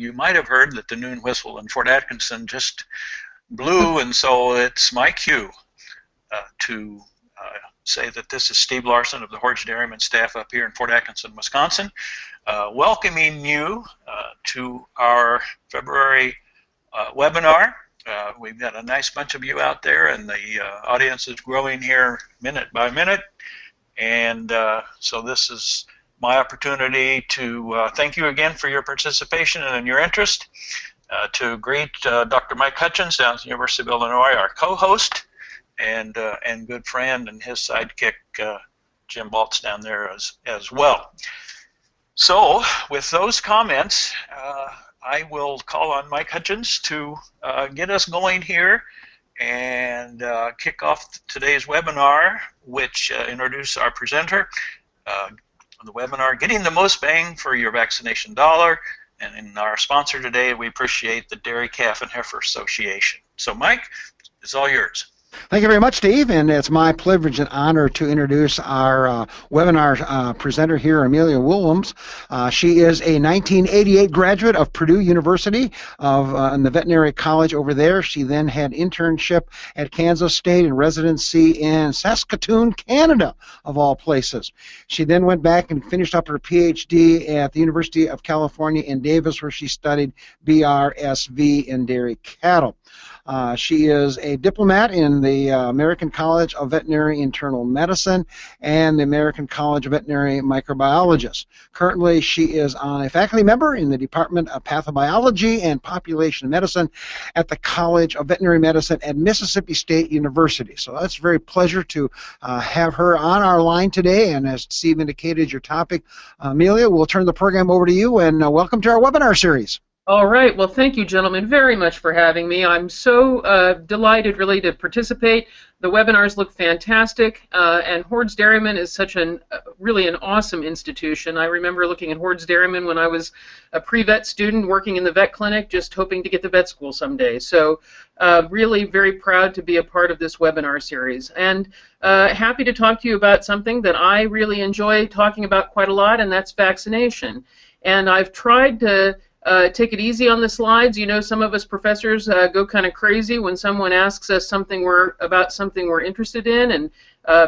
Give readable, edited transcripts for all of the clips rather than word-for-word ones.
you might have heard that the noon whistle in Fort Atkinson just blew, and so it's my cue to say that this is Steve Larson of the Hordes Dairyman staff up here in Fort Atkinson, Wisconsin, welcoming you to our February webinar. We've got a nice bunch of you out there, and the audience is growing here minute by minute. And so this is my opportunity to thank you again for your participation and your interest, to greet Dr. Mike Hutchins down at the University of Illinois, our co-host, and good friend, and his sidekick, Jim Baltz, down there as well. So with those comments, I will call on Mike Hutchins to get us going here and kick off today's webinar, which introduces our presenter on the webinar, Getting the Most Bang for Your Vaccination Dollar. And in our sponsor today, we appreciate the Dairy Calf and Heifer Association. So Mike, it's all yours. Thank you very much, Steve, and it's my privilege and honor to introduce our webinar presenter here, Amelia Woolums. She is a 1988 graduate of Purdue University in the veterinary college over there. She then had internship at Kansas State and residency in Saskatoon, Canada, of all places. She then went back and finished up her PhD at the University of California in Davis, where she studied BRSV in dairy cattle. She is a diplomat in the American College of Veterinary Internal Medicine and the American College of Veterinary Microbiologists. Currently, she is a faculty member in the Department of Pathobiology and Population Medicine at the College of Veterinary Medicine at Mississippi State University. So it's a very pleasure to have her on our line today, and as Steve indicated, your topic, Amelia, we'll turn the program over to you, and welcome to our webinar series. All right. Well, thank you, gentlemen, very much for having me. I'm so delighted, really, to participate. The webinars look fantastic, and Hordes Dairyman is such really an awesome institution. I remember looking at Hordes Dairyman when I was a pre-vet student working in the vet clinic, just hoping to get to vet school someday. So really very proud to be a part of this webinar series, and happy to talk to you about something that I really enjoy talking about quite a lot, and that's vaccination. And I've tried to take it easy on the slides. You know, some of us professors go kind of crazy when someone asks us about something we're interested in, and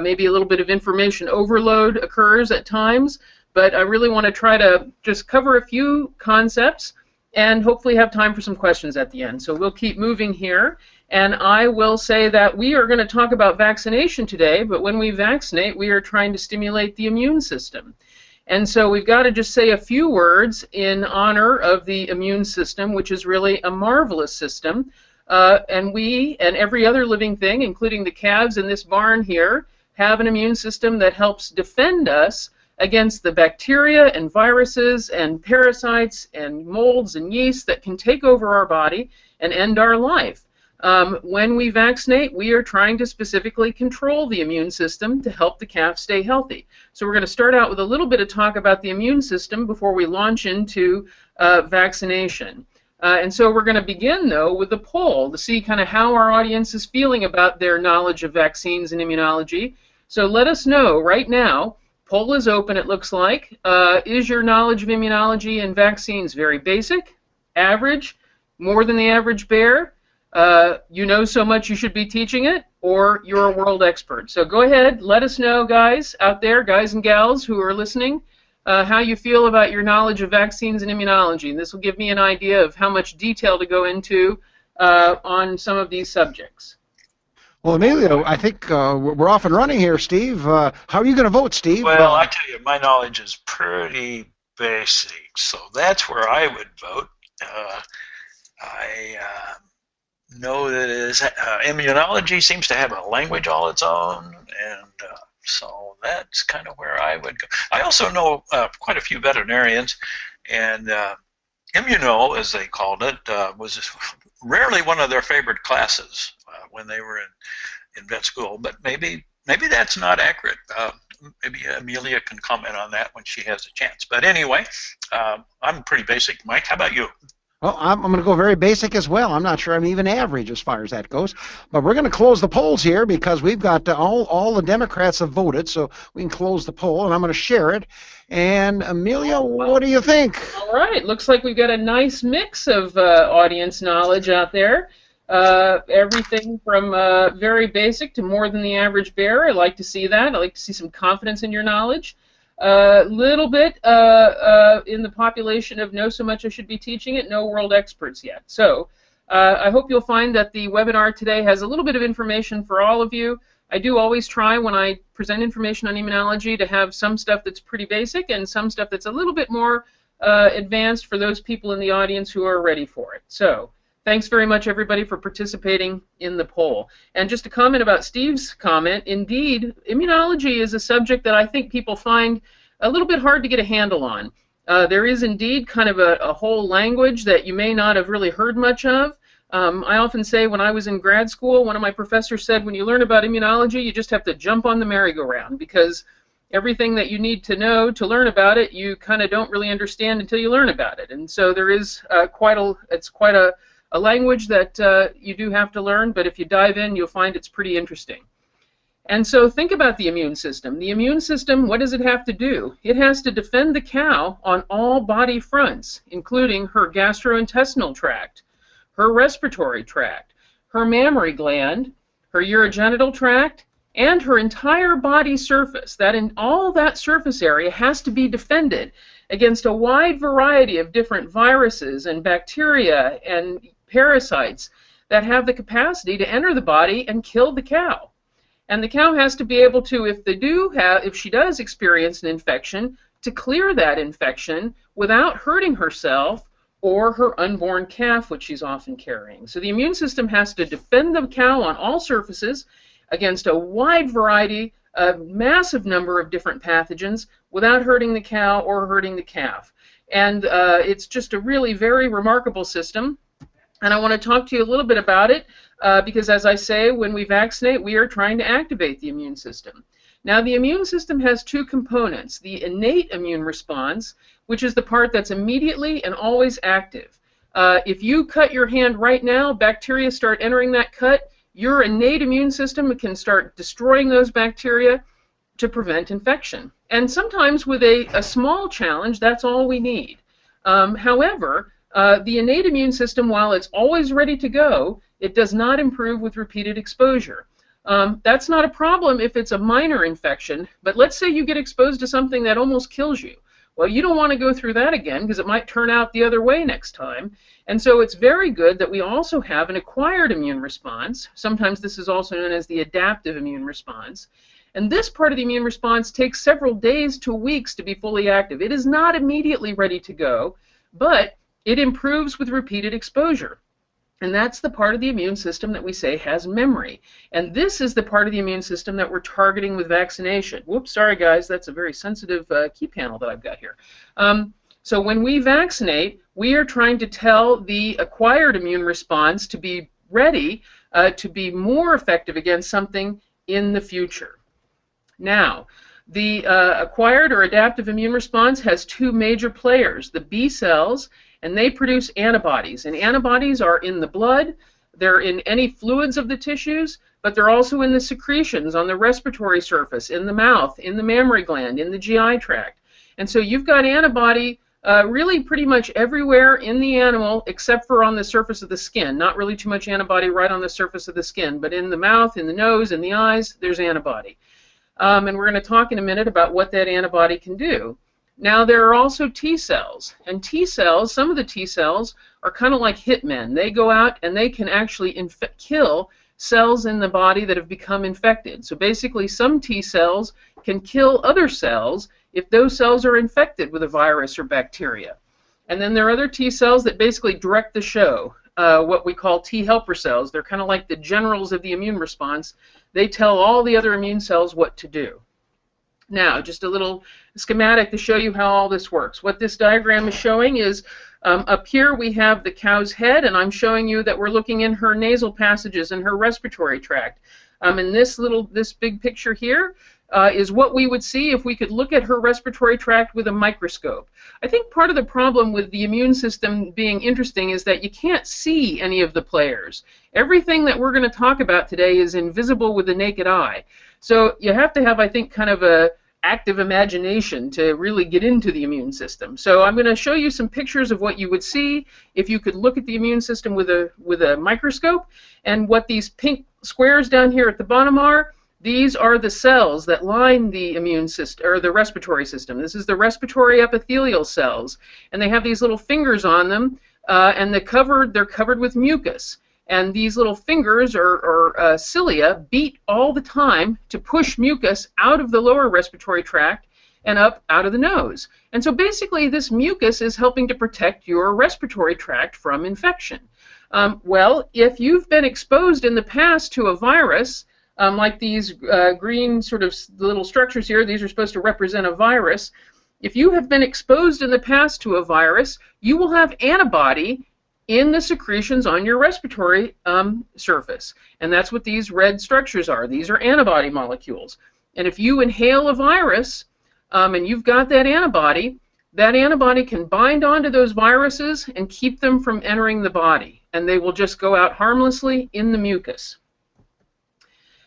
maybe a little bit of information overload occurs at times. But I really want to try to just cover a few concepts and hopefully have time for some questions at the end. So we'll keep moving here. And I will say that we are going to talk about vaccination today, but when we vaccinate, we are trying to stimulate the immune system. And so we've got to just say a few words in honor of the immune system, which is really a marvelous system. And we and every other living thing, including the calves in this barn here, have an immune system that helps defend us against the bacteria and viruses and parasites and molds and yeast that can take over our body and end our life. When we vaccinate, we are trying to specifically control the immune system to help the calf stay healthy. So we're going to start out with a little bit of talk about the immune system before we launch into vaccination. And so we're going to begin, though, with a poll to see kind of how our audience is feeling about their knowledge of vaccines and immunology. So let us know right now. Poll is open, it looks like. Is your knowledge of immunology and vaccines very basic, average, more than the average bear? You know so much you should be teaching it, or you're a world expert. So go ahead, let us know, guys out there, guys and gals who are listening, how you feel about your knowledge of vaccines and immunology. And this will give me an idea of how much detail to go into on some of these subjects. Well, Amelia, I think we're off and running here, Steve. How are you going to vote, Steve? Well, I tell you, my knowledge is pretty basic, so that's where I would vote. I know that immunology seems to have a language all its own, and so that's kind of where I would go. I also know quite a few veterinarians, and immuno, as they called it, was rarely one of their favorite classes when they were in vet school, but maybe that's not accurate. Maybe Amelia can comment on that when she has a chance. But anyway, I'm pretty basic. Mike, how about you? Well, I'm going to go very basic as well. I'm not sure I'm even average as far as that goes. But we're going to close the polls here because we've got all the Democrats have voted, so we can close the poll, and I'm going to share it. And Amelia, what do you think? All right. Looks like we've got a nice mix of audience knowledge out there. Everything from very basic to more than the average bear. I like to see that. I like to see some confidence in your knowledge. A little bit in the population of know so much I should be teaching it, no world experts yet. So I hope you'll find that the webinar today has a little bit of information for all of you. I do always try when I present information on immunology to have some stuff that's pretty basic and some stuff that's a little bit more advanced for those people in the audience who are ready for it. So thanks very much, everybody, for participating in the poll. And just a comment about Steve's comment, indeed, immunology is a subject that I think people find a little bit hard to get a handle on. There is indeed kind of a whole language that you may not have really heard much of. I often say when I was in grad school, one of my professors said, when you learn about immunology, you just have to jump on the merry-go-round, because everything that you need to know to learn about it, you kind of don't really understand until you learn about it. And so there is quite a language that you do have to learn, but if you dive in, you'll find it's pretty interesting. And so think about the immune system. The immune system, what does it have to do? It has to defend the cow on all body fronts, including her gastrointestinal tract, her respiratory tract, her mammary gland, her urogenital tract, and her entire body surface. All that surface area has to be defended against a wide variety of different viruses and bacteria and parasites that have the capacity to enter the body and kill the cow. And the cow has to be able to, if she does experience an infection, to clear that infection without hurting herself or her unborn calf, which she's often carrying. So the immune system has to defend the cow on all surfaces against a wide variety, a massive number of different pathogens without hurting the cow or hurting the calf. And it's just a really very remarkable system. And I want to talk to you a little bit about it because, as I say, when we vaccinate, we are trying to activate the immune system. Now, the immune system has two components. The innate immune response, which is the part that's immediately and always active. If you cut your hand right now, bacteria start entering that cut, your innate immune system can start destroying those bacteria to prevent infection. And sometimes with a small challenge, that's all we need. However, the innate immune system, while it's always ready to go, it does not improve with repeated exposure. That's not a problem if it's a minor infection, but let's say you get exposed to something that almost kills you. Well, you don't want to go through that again because it might turn out the other way next time. And so it's very good that we also have an acquired immune response. Sometimes this is also known as the adaptive immune response. And this part of the immune response takes several days to weeks to be fully active. It is not immediately ready to go, but it improves with repeated exposure. And that's the part of the immune system that we say has memory. And this is the part of the immune system that we're targeting with vaccination. Whoops, sorry guys, that's a very sensitive key panel that I've got here. So when we vaccinate, we are trying to tell the acquired immune response to be ready to be more effective against something in the future. Now, the acquired or adaptive immune response has two major players, the B cells, and they produce antibodies. And antibodies are in the blood, they're in any fluids of the tissues, but they're also in the secretions on the respiratory surface, in the mouth, in the mammary gland, in the GI tract. And so you've got antibody really pretty much everywhere in the animal except for on the surface of the skin. Not really too much antibody right on the surface of the skin, but in the mouth, in the nose, in the eyes, there's antibody. And we're going to talk in a minute about what that antibody can do. Now, there are also T cells, and T cells, some of the T cells are kind of like hitmen. They go out and they can actually kill cells in the body that have become infected. So basically, some T cells can kill other cells if those cells are infected with a virus or bacteria. And then there are other T cells that basically direct the show, what we call T helper cells. They're kind of like the generals of the immune response. They tell all the other immune cells what to do. Now, just a little schematic to show you how all this works. What this diagram is showing is up here we have the cow's head, and I'm showing you that we're looking in her nasal passages and her respiratory tract. In this big picture here, is what we would see if we could look at her respiratory tract with a microscope. I think part of the problem with the immune system being interesting is that you can't see any of the players. Everything that we're going to talk about today is invisible with the naked eye. So you have to have, I think, kind of a active imagination to really get into the immune system. So I'm going to show you some pictures of what you would see if you could look at the immune system with a microscope. And what these pink squares down here at the bottom are, these are the cells that line the immune system, or the respiratory system. This is the respiratory epithelial cells, and they have these little fingers on them, and they're covered with mucus. And these little fingers, or cilia, beat all the time to push mucus out of the lower respiratory tract and up out of the nose. And so basically this mucus is helping to protect your respiratory tract from infection. Well, if you've been exposed in the past to a virus, like these green sort of little structures here, these are supposed to represent a virus. If you have been exposed in the past to a virus, you will have antibody in the secretions on your respiratory surface. And that's what these red structures are. These are antibody molecules. And if you inhale a virus and you've got that antibody can bind onto those viruses and keep them from entering the body. And they will just go out harmlessly in the mucus.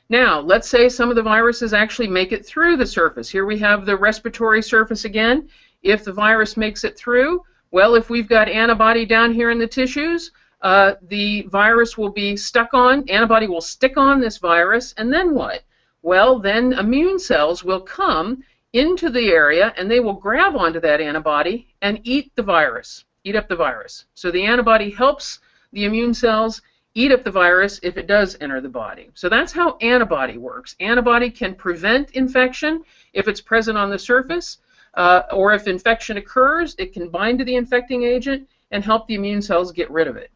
Now, let's say some of the viruses actually make it through the surface. Here we have the respiratory surface again. If the virus makes it through, well, if we've got antibody down here in the tissues, the virus will be stuck on, antibody will stick on this virus, and then what? Well, then immune cells will come into the area and they will grab onto that antibody and eat the virus, eat up the virus. So the antibody helps the immune cells eat up the virus if it does enter the body. So that's how antibody works. Antibody can prevent infection if it's present on the surface, or if infection occurs, it can bind to the infecting agent and help the immune cells get rid of it.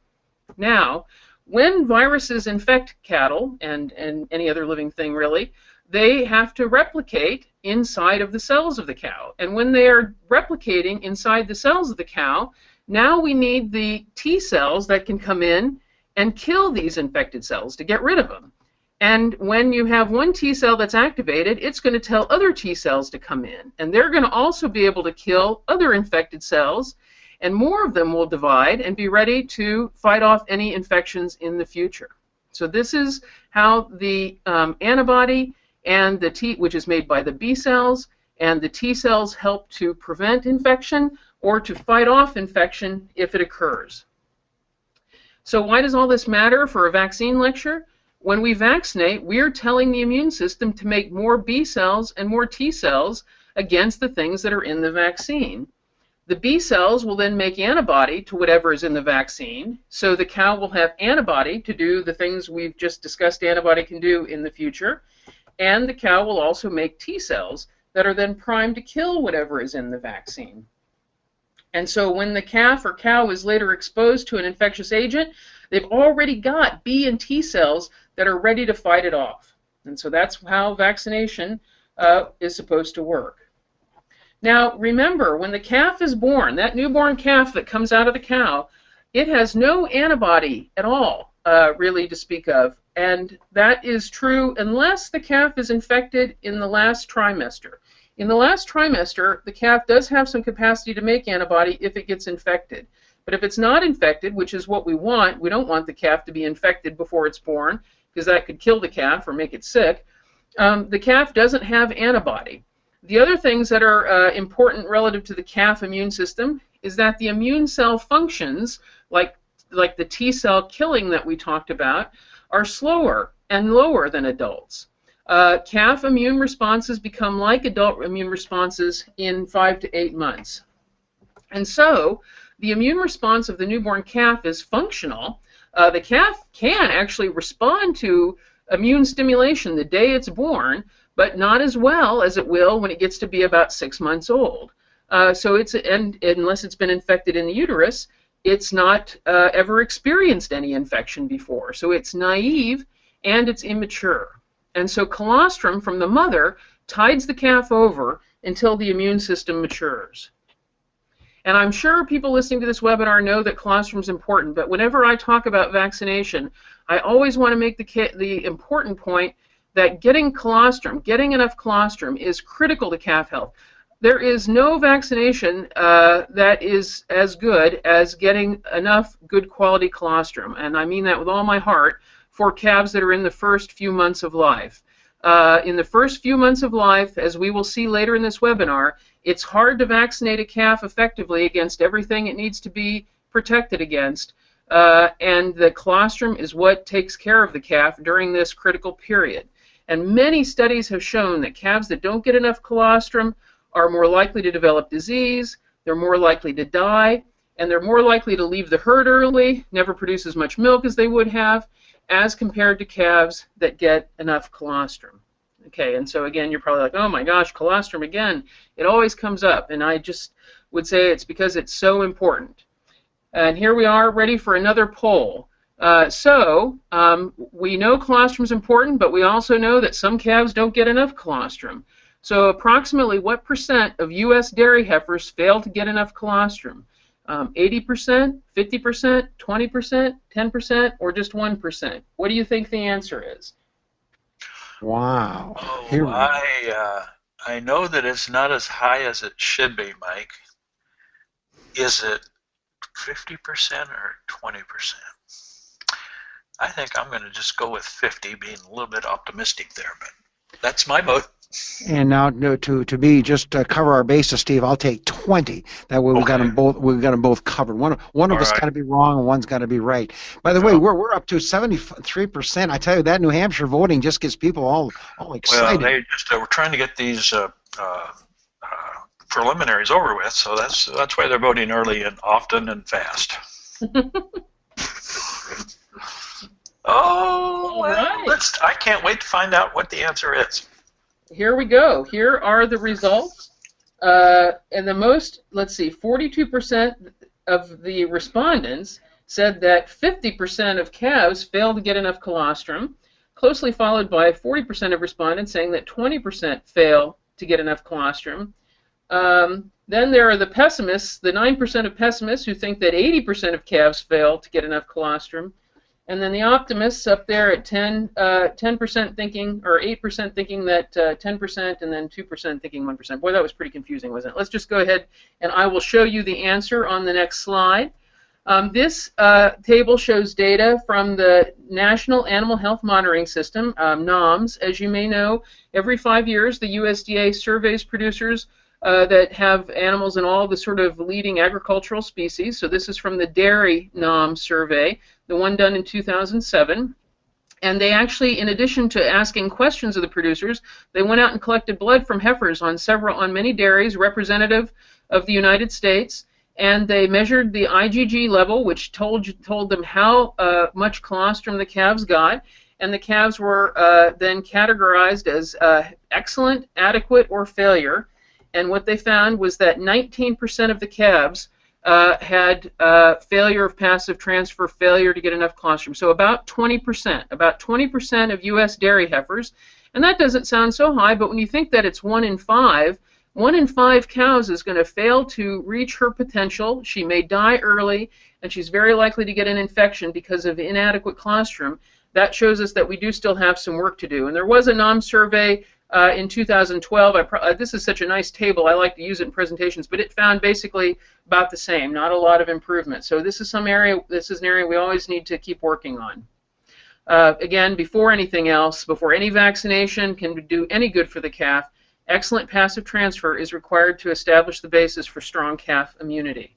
Now, when viruses infect cattle, and any other living thing really, they have to replicate inside of the cells of the cow. And when they are replicating inside the cells of the cow, now we need the T cells that can come in and kill these infected cells to get rid of them. And when you have one T cell that's activated, it's going to tell other T cells to come in. And they're going to also be able to kill other infected cells, and more of them will divide and be ready to fight off any infections in the future. So this is how the antibody and the T, which is made by the B cells, and the T cells help to prevent infection or to fight off infection if it occurs. So why does all this matter for a vaccine lecture? When we vaccinate, we're telling the immune system to make more B cells and more T cells against the things that are in the vaccine. The B cells will then make antibody to whatever is in the vaccine, so the cow will have antibody to do the things we've just discussed antibody can do in the future, and the cow will also make T cells that are then primed to kill whatever is in the vaccine. And so when the calf or cow is later exposed to an infectious agent, they've already got B and T cells that are ready to fight it off. And so that's how vaccination is supposed to work. Now remember, when the calf is born, that newborn calf that comes out of the cow, it has no antibody at all, really, to speak of. And that is true unless the calf is infected in the last trimester. In the last trimester, the calf does have some capacity to make antibody if it gets infected. But if it's not infected, which is what we want, we don't want the calf to be infected before it's born, because that could kill the calf or make it sick, the calf doesn't have antibody. The other things that are important relative to the calf immune system is that the immune cell functions, like the T cell killing that we talked about, are slower and lower than adults. Calf immune responses become like adult immune responses in 5 to 8 months. And so the immune response of the newborn calf is functional. The calf can actually respond to immune stimulation the day it's born, but not as well as it will when it gets to be about 6 months old. So unless it's been infected in the uterus, it's not ever experienced any infection before. So it's naive and it's immature. And so colostrum from the mother tides the calf over until the immune system matures. And I'm sure people listening to this webinar know that colostrum is important, but whenever I talk about vaccination, I always want to make the important point that getting colostrum, getting enough colostrum, is critical to calf health. There is no vaccination that is as good as getting enough good quality colostrum, and I mean that with all my heart, for calves that are in the first few months of life. In the first few months of life, as we will see later in this webinar, it's hard to vaccinate a calf effectively against everything it needs to be protected against, and the colostrum is what takes care of the calf during this critical period. And many studies have shown that calves that don't get enough colostrum are more likely to develop disease, they're more likely to die, and they're more likely to leave the herd early, never produce as much milk as they would have, as compared to calves that get enough colostrum. Okay, and so again, you're probably like, oh my gosh, colostrum again. It always comes up, and I just would say it's because it's so important. And here we are, ready for another poll. We know colostrum is important, but we also know that some calves don't get enough colostrum. So approximately what percent of U.S. dairy heifers fail to get enough colostrum? 80%, 50%, 20%, 10%, or just 1%? What do you think the answer is? Wow. Oh, I know that it's not as high as it should be, Mike. Is it 50% or 20%? I think I'm going to just go with 50, being a little bit optimistic there, but that's my vote. And now to be just cover our bases, Steve, I'll take 20. That way we got them both. We got them both covered. One of us got to be wrong, and one's got to be right. By the way, we're up to 73%. I tell you, that New Hampshire voting just gets people all excited. Well, we're trying to get these preliminaries over with, so that's why they're voting early and often and fast. Oh, well, I can't wait to find out what the answer is. Here we go. Here are the results. And the most, let's see, 42% of the respondents said that 50% of calves fail to get enough colostrum, closely followed by 40% of respondents saying that 20% fail to get enough colostrum. Then there are the pessimists, the 9% of pessimists who think that 80% of calves fail to get enough colostrum. And then the optimists up there at 10% thinking, or 8% thinking that 10%, and then 2% thinking 1%. Boy, that was pretty confusing, wasn't it? Let's just go ahead, and I will show you the answer on the next slide. This table shows data from the National Animal Health Monitoring System, NAMS. As you may know, every 5 years the USDA surveys producers that have animals in all the sort of leading agricultural species. So this is from the Dairy NAMS survey, the one done in 2007. And they actually, in addition to asking questions of the producers, they went out and collected blood from heifers on many dairies representative of the United States, and they measured the IgG level, which told them how much colostrum the calves got, and the calves were then categorized as excellent, adequate, or failure. And what they found was that 19% of the calves had failure of passive transfer, failure to get enough colostrum. So about 20% of U.S. dairy heifers, and that doesn't sound so high, but when you think that it's 1 in 5 cows is going to fail to reach her potential. She may die early, and she's very likely to get an infection because of inadequate colostrum. That shows us that we do still have some work to do. And there was a NAM survey in 2012. This is such a nice table. I like to use it in presentations, but it found basically about the same, not a lot of improvement. So this is an area we always need to keep working on. Again, before anything else, before any vaccination can do any good for the calf, excellent passive transfer is required to establish the basis for strong calf immunity.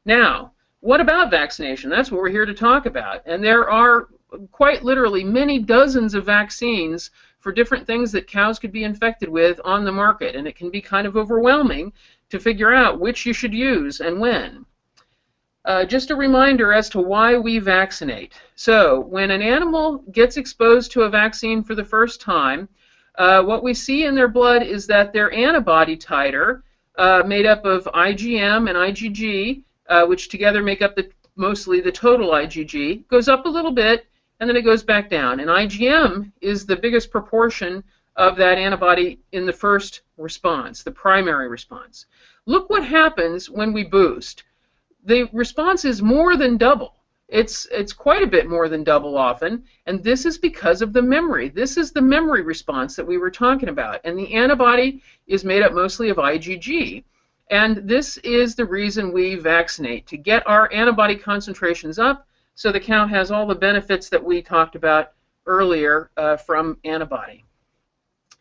Now, what about vaccination? That's what we're here to talk about. And there are quite literally many dozens of vaccines for different things that cows could be infected with on the market, and it can be kind of overwhelming to figure out which you should use and when. Just a reminder as to why we vaccinate. So when an animal gets exposed to a vaccine for the first time, what we see in their blood is that their antibody titer, made up of IgM and IgG, which together make up mostly the total IgG, goes up a little bit, and then it goes back down. And IgM is the biggest proportion of that antibody in the first response, the primary response. Look what happens when we boost. The response is more than double. It's quite a bit more than double often, and this is because of the memory. This is the memory response that we were talking about, and the antibody is made up mostly of IgG. And this is the reason we vaccinate, to get our antibody concentrations up so the cow has all the benefits that we talked about earlier from antibody.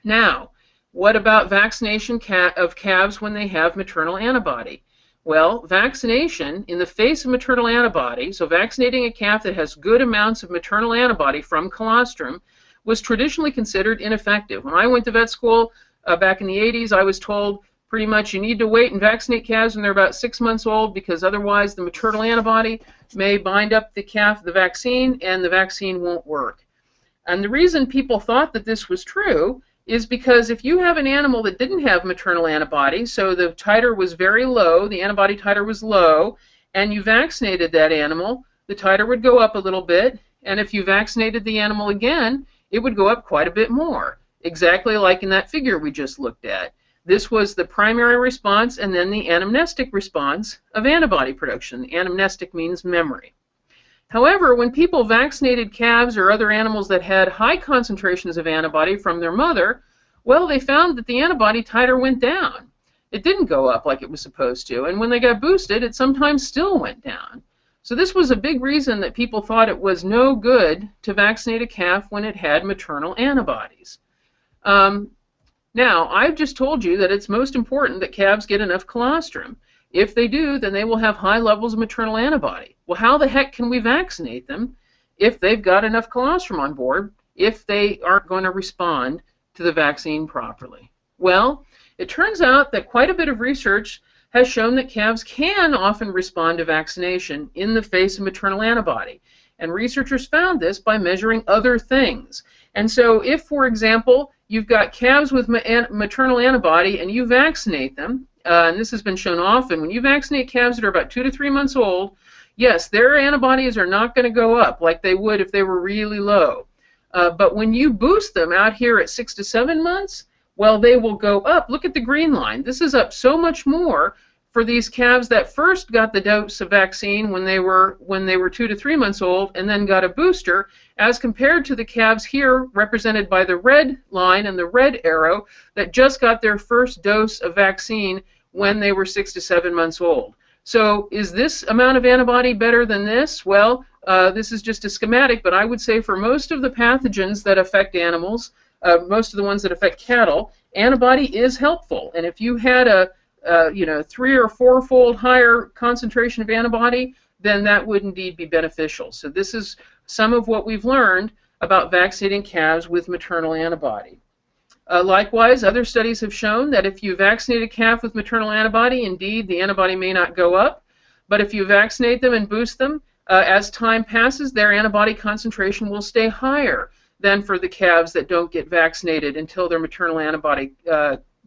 Now, what about vaccination of calves when they have maternal antibody? Well, vaccination in the face of maternal antibody, so vaccinating a calf that has good amounts of maternal antibody from colostrum, was traditionally considered ineffective. When I went to vet school back in the 80s, I was told pretty much you need to wait and vaccinate calves when they're about 6 months old, because otherwise the maternal antibody may bind up the calf, the vaccine, and the vaccine won't work. And the reason people thought that this was true is because if you have an animal that didn't have maternal antibody, so the titer was very low, the antibody titer was low, and you vaccinated that animal, the titer would go up a little bit, and if you vaccinated the animal again, it would go up quite a bit more, exactly like in that figure we just looked at. This was the primary response and then the anamnestic response of antibody production. Anamnestic means memory. However, when people vaccinated calves or other animals that had high concentrations of antibody from their mother, well, they found that the antibody titer went down. It didn't go up like it was supposed to, and when they got boosted, it sometimes still went down. So this was a big reason that people thought it was no good to vaccinate a calf when it had maternal antibodies. Now, I've just told you that it's most important that calves get enough colostrum. If they do, then they will have high levels of maternal antibody. Well, how the heck can we vaccinate them if they've got enough colostrum on board, if they aren't going to respond to the vaccine properly? Well, it turns out that quite a bit of research has shown that calves can often respond to vaccination in the face of maternal antibody. And researchers found this by measuring other things. And so if, for example, you've got calves with maternal antibody and you vaccinate them, and this has been shown often, when you vaccinate calves that are about 2 to 3 months old, yes, their antibodies are not going to go up like they would if they were really low. But when you boost them out here at 6 to 7 months, well, they will go up. Look at the green line. This is up so much more for these calves that first got the dose of vaccine when they were 2 to 3 months old and then got a booster, as compared to the calves here represented by the red line and the red arrow that just got their first dose of vaccine when they were 6 to 7 months old. So is this amount of antibody better than this? Well, this is just a schematic, but I would say for most of the pathogens that affect animals, most of the ones that affect cattle, antibody is helpful. And if you had a 3 or 4-fold higher concentration of antibody, then that would indeed be beneficial. So this is some of what we've learned about vaccinating calves with maternal antibody. Likewise, other studies have shown that if you vaccinate a calf with maternal antibody, indeed the antibody may not go up, but if you vaccinate them and boost them, as time passes, their antibody concentration will stay higher than for the calves that don't get vaccinated until their maternal antibody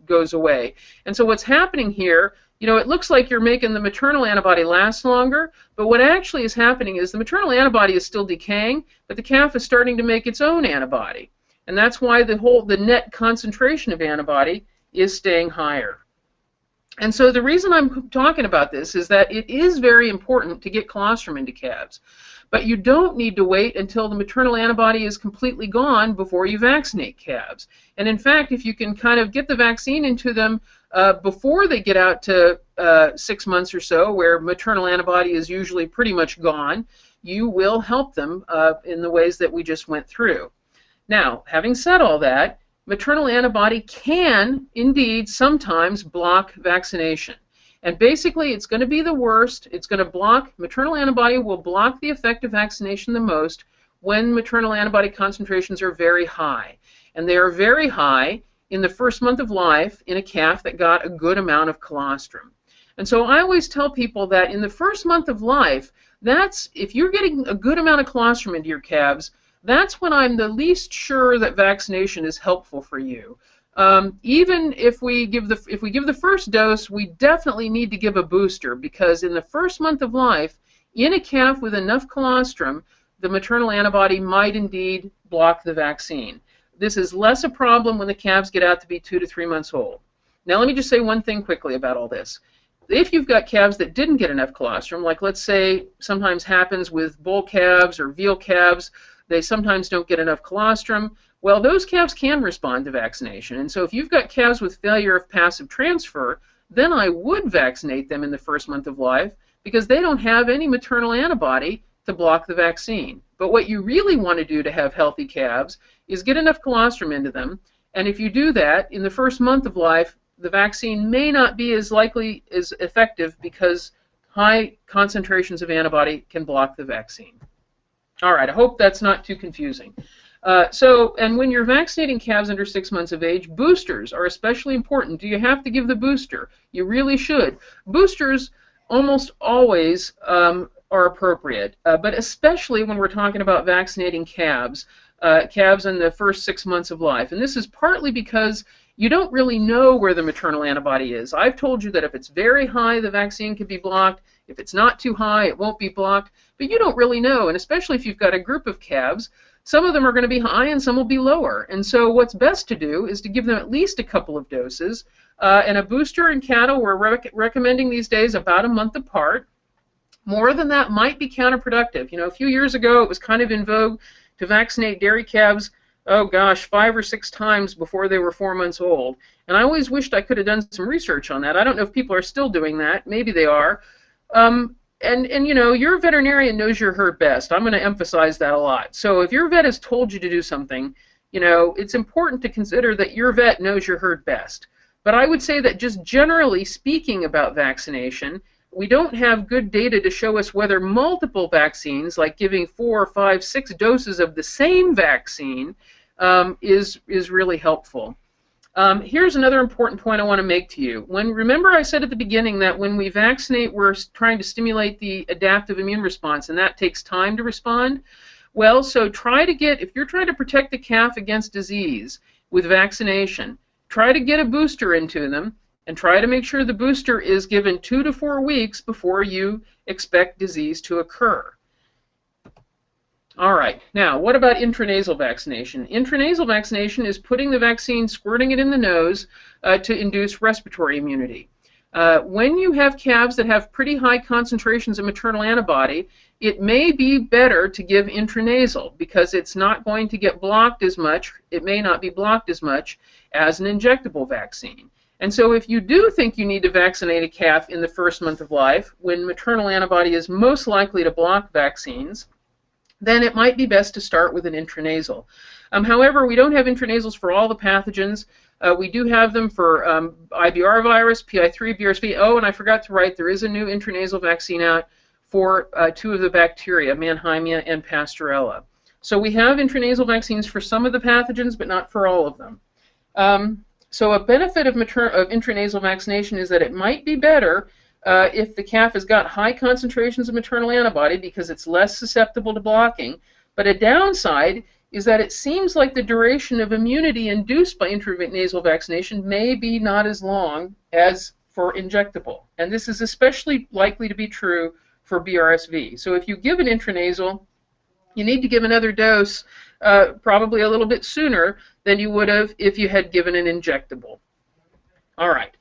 goes away. And so what's happening here, it looks like you're making the maternal antibody last longer, but what actually is happening is the maternal antibody is still decaying, but the calf is starting to make its own antibody. And that's why the net concentration of antibody is staying higher. And so the reason I'm talking about this is that it is very important to get colostrum into calves. But you don't need to wait until the maternal antibody is completely gone before you vaccinate calves. And in fact, if you can kind of get the vaccine into them before they get out to 6 months or so, where maternal antibody is usually pretty much gone, you will help them in the ways that we just went through. Now, having said all that, maternal antibody can indeed sometimes block vaccination. And basically, it's going to be the worst. It's going to block, maternal antibody will block the effect of vaccination the most when maternal antibody concentrations are very high. And they are very high in the first month of life in a calf that got a good amount of colostrum. And so I always tell people that in the first month of life, if you're getting a good amount of colostrum into your calves, that's when I'm the least sure that vaccination is helpful for you. Even if we give the first dose, we definitely need to give a booster, because in the first month of life, in a calf with enough colostrum, the maternal antibody might indeed block the vaccine. This is less a problem when the calves get out to be 2 to 3 months old. Now let me just say one thing quickly about all this. if you've got calves that didn't get enough colostrum, like let's say sometimes happens with bull calves or veal calves, they sometimes don't get enough colostrum, well, those calves can respond to vaccination. And so if you've got calves with failure of passive transfer, then I would vaccinate them in the first month of life because they don't have any maternal antibody to block the vaccine. But what you really want to do to have healthy calves is get enough colostrum into them. And if you do that, in the first month of life, the vaccine may not be as likely as effective because high concentrations of antibody can block the vaccine. All right, I hope that's not too confusing. And when you're vaccinating calves under 6 months of age, boosters are especially important. Do you have to give the booster? You really should. Boosters almost always are appropriate, but especially when we're talking about vaccinating calves, calves in the first 6 months of life. And this is partly because you don't really know where the maternal antibody is. I've told you that if it's very high, the vaccine can be blocked. If it's not too high, it won't be blocked. But you don't really know, and especially if you've got a group of calves, some of them are going to be high and some will be lower. And so what's best to do is to give them at least a couple of doses. And a booster in cattle, we're recommending these days about a month apart. More than that might be counterproductive. You know, a few years ago it was kind of in vogue to vaccinate dairy calves, oh gosh, 5 or 6 times before they were 4 months old. And I always wished I could have done some research on that. I don't know if people are still doing that. Maybe they are. And you know, your veterinarian knows your herd best. I'm going to emphasize that a lot. So if your vet has told you to do something, you know, it's important to consider that your vet knows your herd best. But I would say that just generally speaking about vaccination, we don't have good data to show us whether multiple vaccines, like giving 4, 5, 6 doses of the same vaccine, is really helpful. Here's another important point I want to make to you. Remember I said at the beginning that when we vaccinate, we're trying to stimulate the adaptive immune response, and that takes time to respond? Well, so if you're trying to protect the calf against disease with vaccination, try to get a booster into them, and try to make sure the booster is given 2 to 4 weeks before you expect disease to occur. All right, now what about intranasal vaccination? Intranasal vaccination is putting the vaccine, squirting it in the nose to induce respiratory immunity. When you have calves that have pretty high concentrations of maternal antibody, it may be better to give intranasal because it's not going to get blocked as much, it may not be blocked as much as an injectable vaccine. And so if you do think you need to vaccinate a calf in the first month of life, when maternal antibody is most likely to block vaccines, then it might be best to start with an intranasal. However, we don't have intranasals for all the pathogens. We do have them for IBR virus, PI3, BRSV. Oh, and I forgot to write, there is a new intranasal vaccine out for 2 of the bacteria, Mannheimia and Pasteurella. So we have intranasal vaccines for some of the pathogens, but not for all of them. So a benefit of intranasal vaccination is that it might be better if the calf has got high concentrations of maternal antibody because it's less susceptible to blocking. But a downside is that it seems like the duration of immunity induced by intranasal vaccination may be not as long as for injectable. And this is especially likely to be true for BRSV. So if you give an intranasal, you need to give another dose probably a little bit sooner than you would have if you had given an injectable. All right.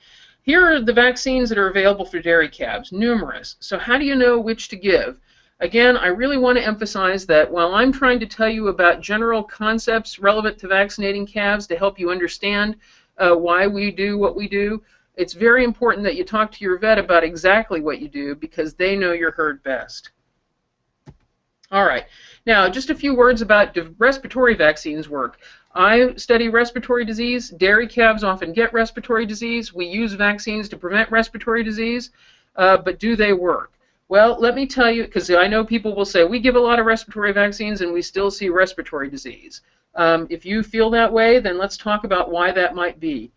Here are the vaccines that are available for dairy calves, numerous. So how do you know which to give? Again, I really want to emphasize that while I'm trying to tell you about general concepts relevant to vaccinating calves to help you understand why we do what we do, it's very important that you talk to your vet about exactly what you do because they know your herd best. All right. Now, just a few words about respiratory vaccines work. I study respiratory disease. Dairy calves often get respiratory disease. We use vaccines to prevent respiratory disease, but do they work? Well, let me tell you, because I know people will say, we give a lot of respiratory vaccines and we still see respiratory disease. If you feel that way, then let's talk about why that might be.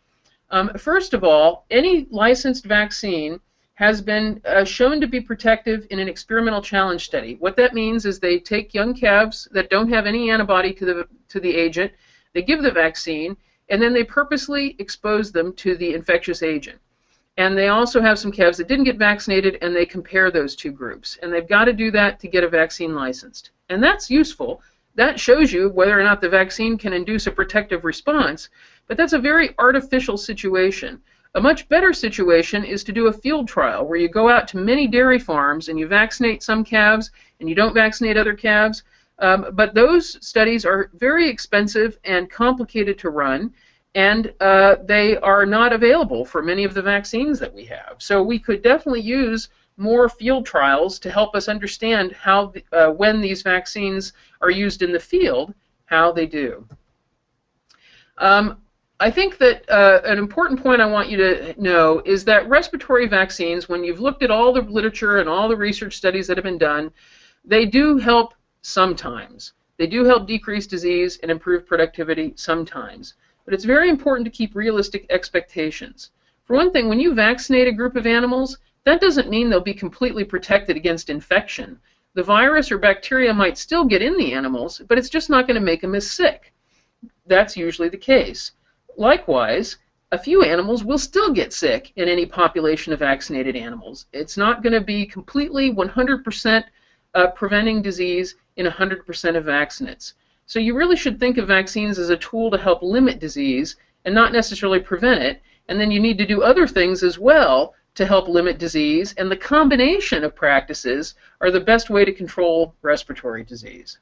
First of all, any licensed vaccine has been shown to be protective in an experimental challenge study. What that means is they take young calves that don't have any antibody to the agent, they give the vaccine, and then they purposely expose them to the infectious agent. And they also have some calves that didn't get vaccinated, and they compare those 2 groups. And they've got to do that to get a vaccine licensed. And that's useful. That shows you whether or not the vaccine can induce a protective response, but that's a very artificial situation. A much better situation is to do a field trial where you go out to many dairy farms and you vaccinate some calves and you don't vaccinate other calves. But those studies are very expensive and complicated to run, and they are not available for many of the vaccines that we have. So we could definitely use more field trials to help us understand how, when these vaccines are used in the field, how they do. I think that an important point I want you to know is that respiratory vaccines, when you've looked at all the literature and all the research studies that have been done, they do help sometimes. They do help decrease disease and improve productivity sometimes. But it's very important to keep realistic expectations. For one thing, when you vaccinate a group of animals, that doesn't mean they'll be completely protected against infection. The virus or bacteria might still get in the animals, but it's just not going to make them as sick. That's usually the case. Likewise, a few animals will still get sick in any population of vaccinated animals. It's not going to be completely 100% preventing disease in 100% of vaccinates. So you really should think of vaccines as a tool to help limit disease and not necessarily prevent it. And then you need to do other things as well to help limit disease, and the combination of practices are the best way to control respiratory disease.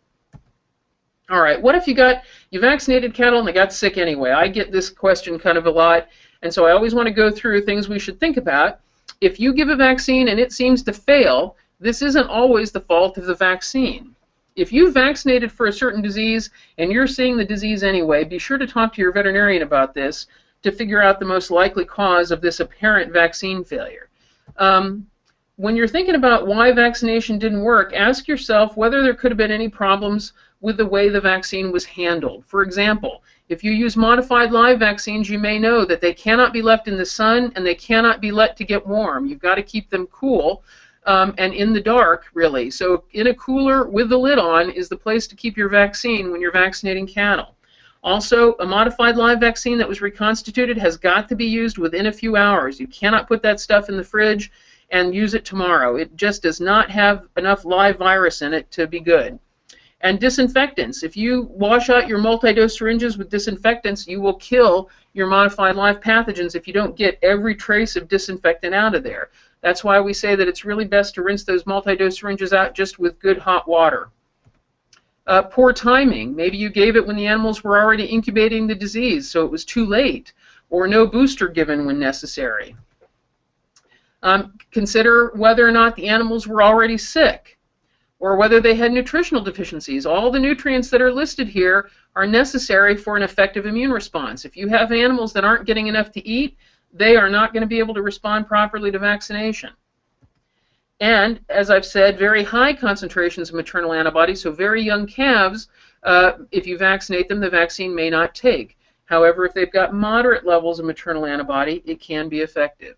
All right, what if you vaccinated cattle and they got sick anyway? I get this question kind of a lot, and so I always want to go through things we should think about. If you give a vaccine and it seems to fail, this isn't always the fault of the vaccine. If you vaccinated for a certain disease and you're seeing the disease anyway, be sure to talk to your veterinarian about this to figure out the most likely cause of this apparent vaccine failure. When you're thinking about why vaccination didn't work, ask yourself whether there could have been any problems with the way the vaccine was handled. For example, if you use modified live vaccines, you may know that they cannot be left in the sun and they cannot be let to get warm. You've got to keep them cool and in the dark, really. So in a cooler with the lid on is the place to keep your vaccine when you're vaccinating cattle. Also, a modified live vaccine that was reconstituted has got to be used within a few hours. You cannot put that stuff in the fridge and use it tomorrow. It just does not have enough live virus in it to be good. And disinfectants. If you wash out your multi-dose syringes with disinfectants, you will kill your modified live pathogens if you don't get every trace of disinfectant out of there. That's why we say that it's really best to rinse those multi-dose syringes out just with good hot water. Poor timing. Maybe you gave it when the animals were already incubating the disease, so it was too late, or no booster given when necessary. Consider whether or not the animals were already sick, or whether they had nutritional deficiencies. All the nutrients that are listed here are necessary for an effective immune response. If you have animals that aren't getting enough to eat, they are not going to be able to respond properly to vaccination. And, as I've said, very high concentrations of maternal antibodies, so very young calves, if you vaccinate them, the vaccine may not take. However, if they've got moderate levels of maternal antibody, it can be effective.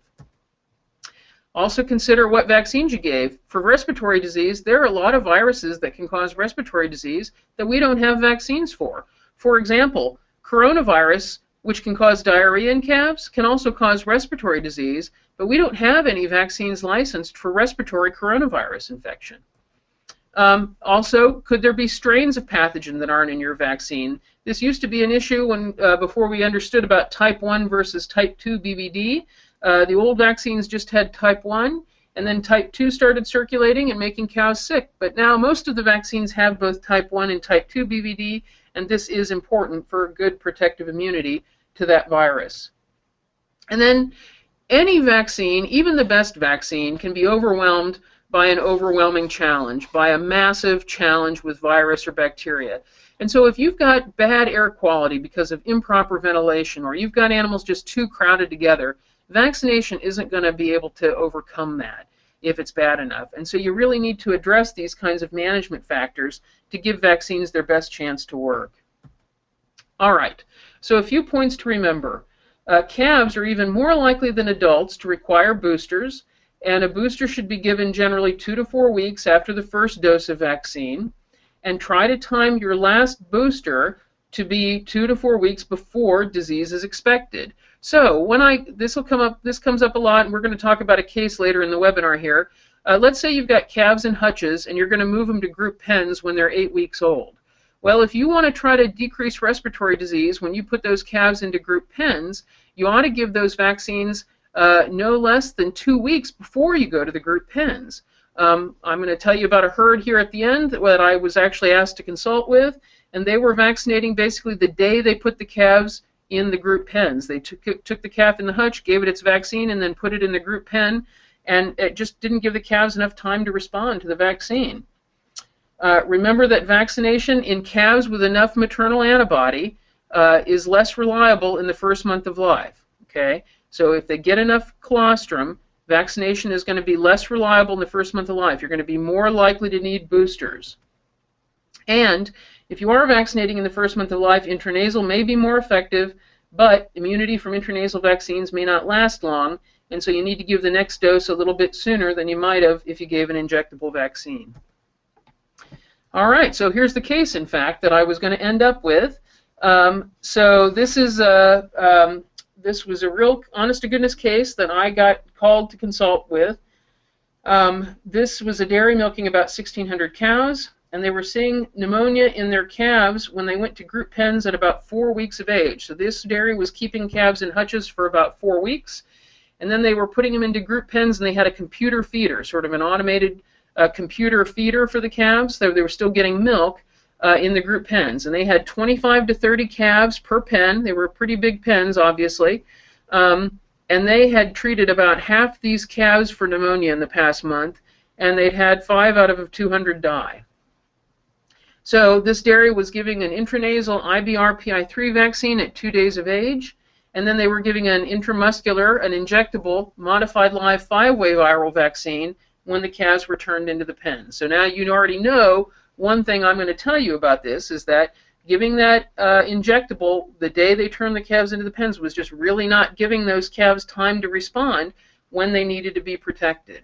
Also consider what vaccines you gave. For respiratory disease, there are a lot of viruses that can cause respiratory disease that we don't have vaccines for. For example, coronavirus, which can cause diarrhea in calves, can also cause respiratory disease, but we don't have any vaccines licensed for respiratory coronavirus infection. Also, could there be strains of pathogen that aren't in your vaccine? This used to be an issue when before we understood about type 1 versus type 2 BVD. The old vaccines just had type 1, and then type 2 started circulating and making cows sick. But now most of the vaccines have both type 1 and type 2 BVD, and this is important for good protective immunity to that virus. And then any vaccine, even the best vaccine, can be overwhelmed by an overwhelming challenge, by a massive challenge with virus or bacteria. And so if you've got bad air quality because of improper ventilation, or you've got animals just too crowded together, vaccination isn't going to be able to overcome that if it's bad enough. And so you really need to address these kinds of management factors to give vaccines their best chance to work. All right, so a few points to remember. Calves are even more likely than adults to require boosters, and a booster should be given generally 2 to 4 weeks after the first dose of vaccine. And try to time your last booster to be 2 to 4 weeks before disease is expected. So this comes up a lot, and we're going to talk about a case later in the webinar here. Let's say you've got calves in hutches, and you're going to move them to group pens when they're 8 weeks old. Well, if you want to try to decrease respiratory disease when you put those calves into group pens, you ought to give those vaccines no less than 2 weeks before you go to the group pens. I'm going to tell you about a herd here at the end that I was actually asked to consult with, and they were vaccinating basically the day they put the calves in the group pens. They took the calf in the hutch, gave it its vaccine, and then put it in the group pen, and it just didn't give the calves enough time to respond to the vaccine. Remember that vaccination in calves with enough maternal antibody is less reliable in the first month of life. Okay, so if they get enough colostrum, vaccination is going to be less reliable in the first month of life. You're going to be more likely to need boosters. And if you are vaccinating in the first month of life, intranasal may be more effective, but immunity from intranasal vaccines may not last long, and so you need to give the next dose a little bit sooner than you might have if you gave an injectable vaccine. All right, so here's the case, in fact, that I was going to end up with. So this is this was a real honest-to-goodness case that I got called to consult with. This was a dairy milking about 1,600 cows, and they were seeing pneumonia in their calves when they went to group pens at about 4 weeks of age. So this dairy was keeping calves in hutches for about 4 weeks, and then they were putting them into group pens, and they had a computer feeder, sort of an automated computer feeder for the calves. So they were still getting milk in the group pens, and they had 25 to 30 calves per pen. They were pretty big pens, obviously, and they had treated about half these calves for pneumonia in the past month, and they'd had 5 out of 200 die. So this dairy was giving an intranasal IBR-PI3 vaccine at 2 days of age, and then they were giving an intramuscular, an injectable, modified live 5-way viral vaccine when the calves were turned into the pen. So now you already know one thing I'm going to tell you about this is that giving that injectable the day they turned the calves into the pens was just really not giving those calves time to respond when they needed to be protected.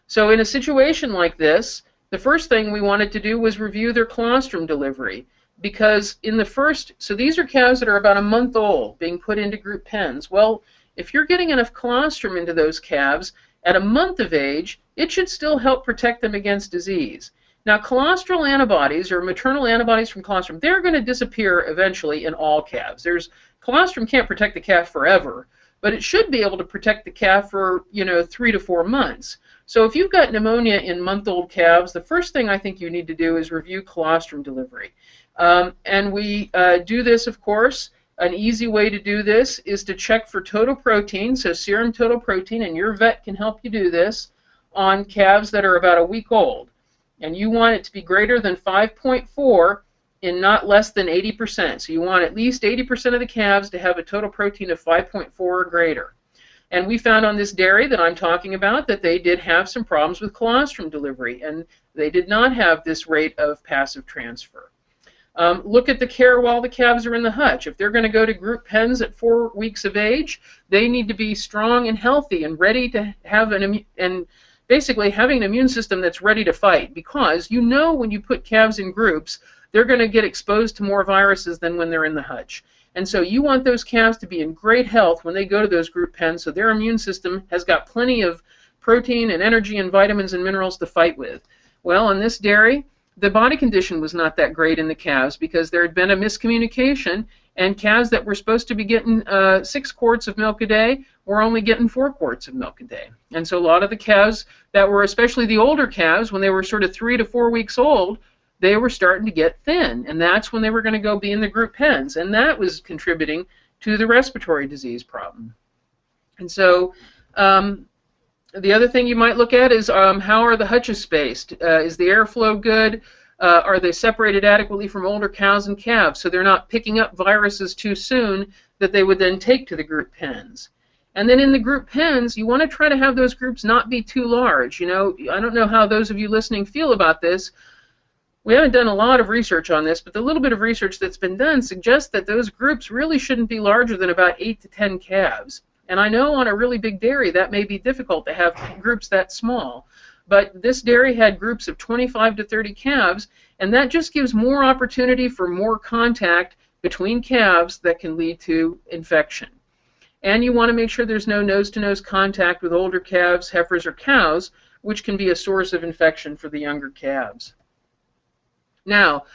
So in a situation like this, the first thing we wanted to do was review their colostrum delivery, because in the first, so these are calves that are about a month old being put into group pens. Well, if you're getting enough colostrum into those calves at a month of age, it should still help protect them against disease. Now, colostral antibodies, or maternal antibodies from colostrum, they're going to disappear eventually in all calves. Colostrum can't protect the calf forever, but it should be able to protect the calf for, 3 to 4 months. So if you've got pneumonia in month-old calves, the first thing I think you need to do is review colostrum delivery. And we do this, of course. An easy way to do this is to check for total protein, so serum total protein, and your vet can help you do this on calves that are about a week old. And you want it to be greater than 5.4 in not less than 80%. So you want at least 80% of the calves to have a total protein of 5.4 or greater. And we found on this dairy that I'm talking about that they did have some problems with colostrum delivery, and they did not have this rate of passive transfer. Look at the care while the calves are in the hutch. If they're going to go to group pens at 4 weeks of age, they need to be strong and healthy and ready to have basically having an immune system that's ready to fight, because when you put calves in groups, they're going to get exposed to more viruses than when they're in the hutch. And so you want those calves to be in great health when they go to those group pens, so their immune system has got plenty of protein and energy and vitamins and minerals to fight with. Well, in this dairy, the body condition was not that great in the calves because there had been a miscommunication, and calves that were supposed to be getting 6 quarts of milk a day were only getting 4 quarts of milk a day. And so a lot of the calves that were, especially the older calves, when they were sort of 3 to 4 weeks old, they were starting to get thin, and that's when they were going to go be in the group pens, and that was contributing to the respiratory disease problem. And so the other thing you might look at is how are the hutches spaced? Is the airflow good? Are they separated adequately from older cows and calves so they're not picking up viruses too soon that they would then take to the group pens? And then in the group pens, you want to try to have those groups not be too large. I don't know how those of you listening feel about this. We haven't done a lot of research on this, but the little bit of research that's been done suggests that those groups really shouldn't be larger than about 8 to 10 calves. And I know on a really big dairy that may be difficult to have groups that small. But this dairy had groups of 25 to 30 calves, and that just gives more opportunity for more contact between calves that can lead to infection. And you want to make sure there's no nose-to-nose contact with older calves, heifers, or cows, which can be a source of infection for the younger calves. Now,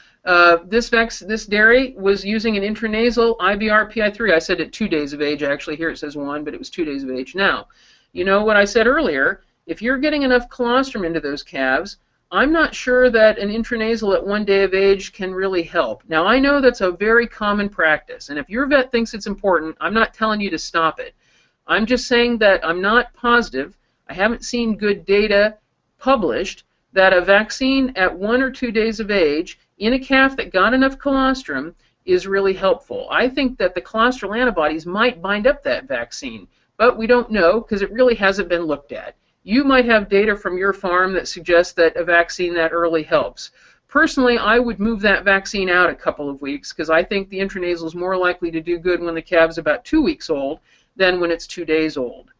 this dairy was using an intranasal IBR PI3. I said at 2 days of age. Actually, here it says 1, but it was 2 days of age. Now, you know what I said earlier, if you're getting enough colostrum into those calves, I'm not sure that an intranasal at 1 day of age can really help. Now, I know that's a very common practice, and if your vet thinks it's important, I'm not telling you to stop it. I'm just saying that I'm not positive. I haven't seen good data published that a vaccine at 1 or 2 days of age in a calf that got enough colostrum is really helpful. I think that the colostral antibodies might bind up that vaccine, but we don't know because it really hasn't been looked at. You might have data from your farm that suggests that a vaccine that early helps. Personally, I would move that vaccine out a couple of weeks because I think the intranasal is more likely to do good when the calf's about 2 weeks old than when it's 2 days old.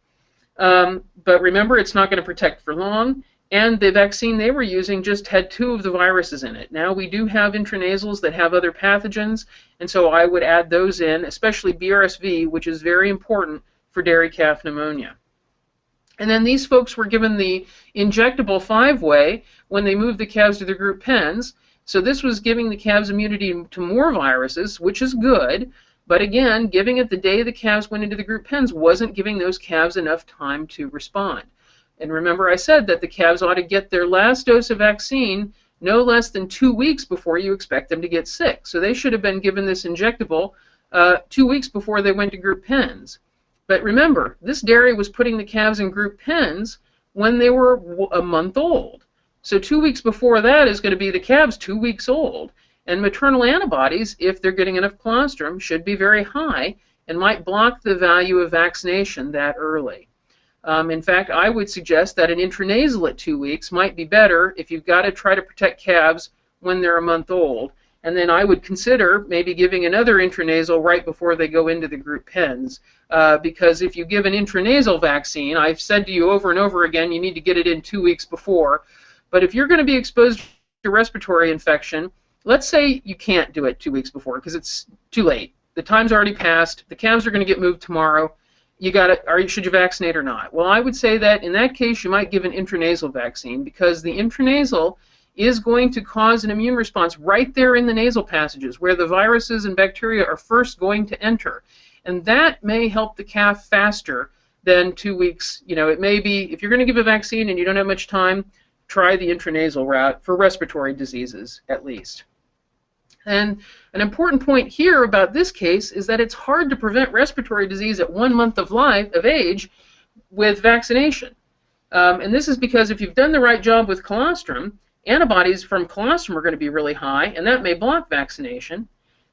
But remember, it's not going to protect for long, and the vaccine they were using just had 2 of the viruses in it. Now we do have intranasals that have other pathogens, and so I would add those in, especially BRSV, which is very important for dairy calf pneumonia. And then these folks were given the injectable 5-way when they moved the calves to their group pens. So this was giving the calves immunity to more viruses, which is good. But again, giving it the day the calves went into the group pens wasn't giving those calves enough time to respond. And remember I said that the calves ought to get their last dose of vaccine no less than 2 weeks before you expect them to get sick. So they should have been given this injectable 2 weeks before they went to group pens. But remember, this dairy was putting the calves in group pens when they were a month old. So 2 weeks before that is going to be the calves 2 weeks old. And maternal antibodies, if they're getting enough colostrum, should be very high and might block the value of vaccination that early. In fact, I would suggest that an intranasal at 2 weeks might be better if you've got to try to protect calves when they're a month old. And then I would consider maybe giving another intranasal right before they go into the group pens. Because if you give an intranasal vaccine, I've said to you over and over again, you need to get it in 2 weeks before. But if you're going to be exposed to respiratory infection, let's say you can't do it 2 weeks before because it's too late. The time's already passed. The calves are going to get moved tomorrow. Should you vaccinate or not? Well, I would say that in that case, you might give an intranasal vaccine because the intranasal is going to cause an immune response right there in the nasal passages where the viruses and bacteria are first going to enter. And that may help the calf faster than 2 weeks. You know, it may be, if you're going to give a vaccine and you don't have much time, try the intranasal route for respiratory diseases at least. And an important point here about this case is that it's hard to prevent respiratory disease at 1 month of age with vaccination. And this is because if you've done the right job with colostrum, antibodies from colostrum are going to be really high, and that may block vaccination.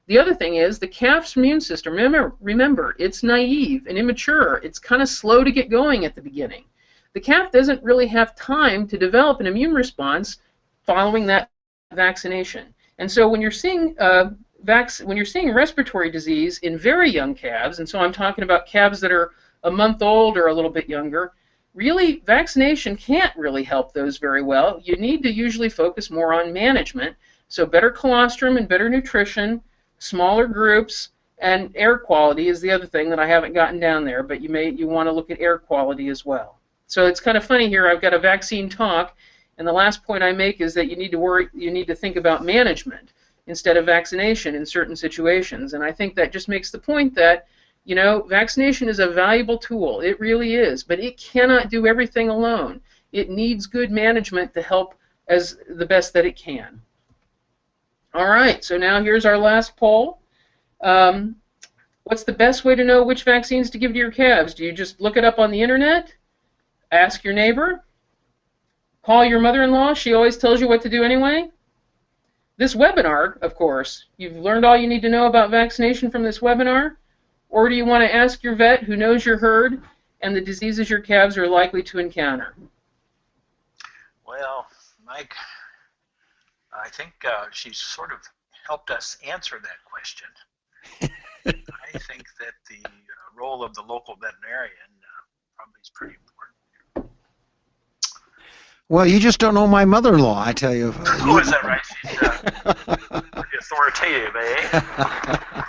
The other thing is the calf's immune system, remember, it's naive and immature. It's kind of slow to get going at the beginning. The calf doesn't really have time to develop an immune response following that vaccination. And so when you're seeing respiratory disease in very young calves, and so I'm talking about calves that are a month old or a little bit younger, really vaccination can't really help those very well. You need to usually focus more on management. So better colostrum and better nutrition, smaller groups, and air quality is the other thing that I haven't gotten down there, but you want to look at air quality as well. So it's kind of funny here. I've got a vaccine talk, and the last point I make is that you need to think about management instead of vaccination in certain situations. And I think that just makes the point that, you know, vaccination is a valuable tool. It really is, but it cannot do everything alone. It needs good management to help as the best that it can. All right, so now here's our last poll. What's the best way to know which vaccines to give to your calves? Do you just look it up on the internet? Ask your neighbor? Call your mother-in-law? She always tells you what to do anyway? This webinar, of course, you've learned all you need to know about vaccination from this webinar? Or do you want to ask your vet who knows your herd and the diseases your calves are likely to encounter? Well, Mike, I think she's sort of helped us answer that question. I think that the role of the local veterinarian probably is pretty important. Well, you just don't know my mother-in-law, I tell you. Oh, is that right? She's pretty authoritative, eh?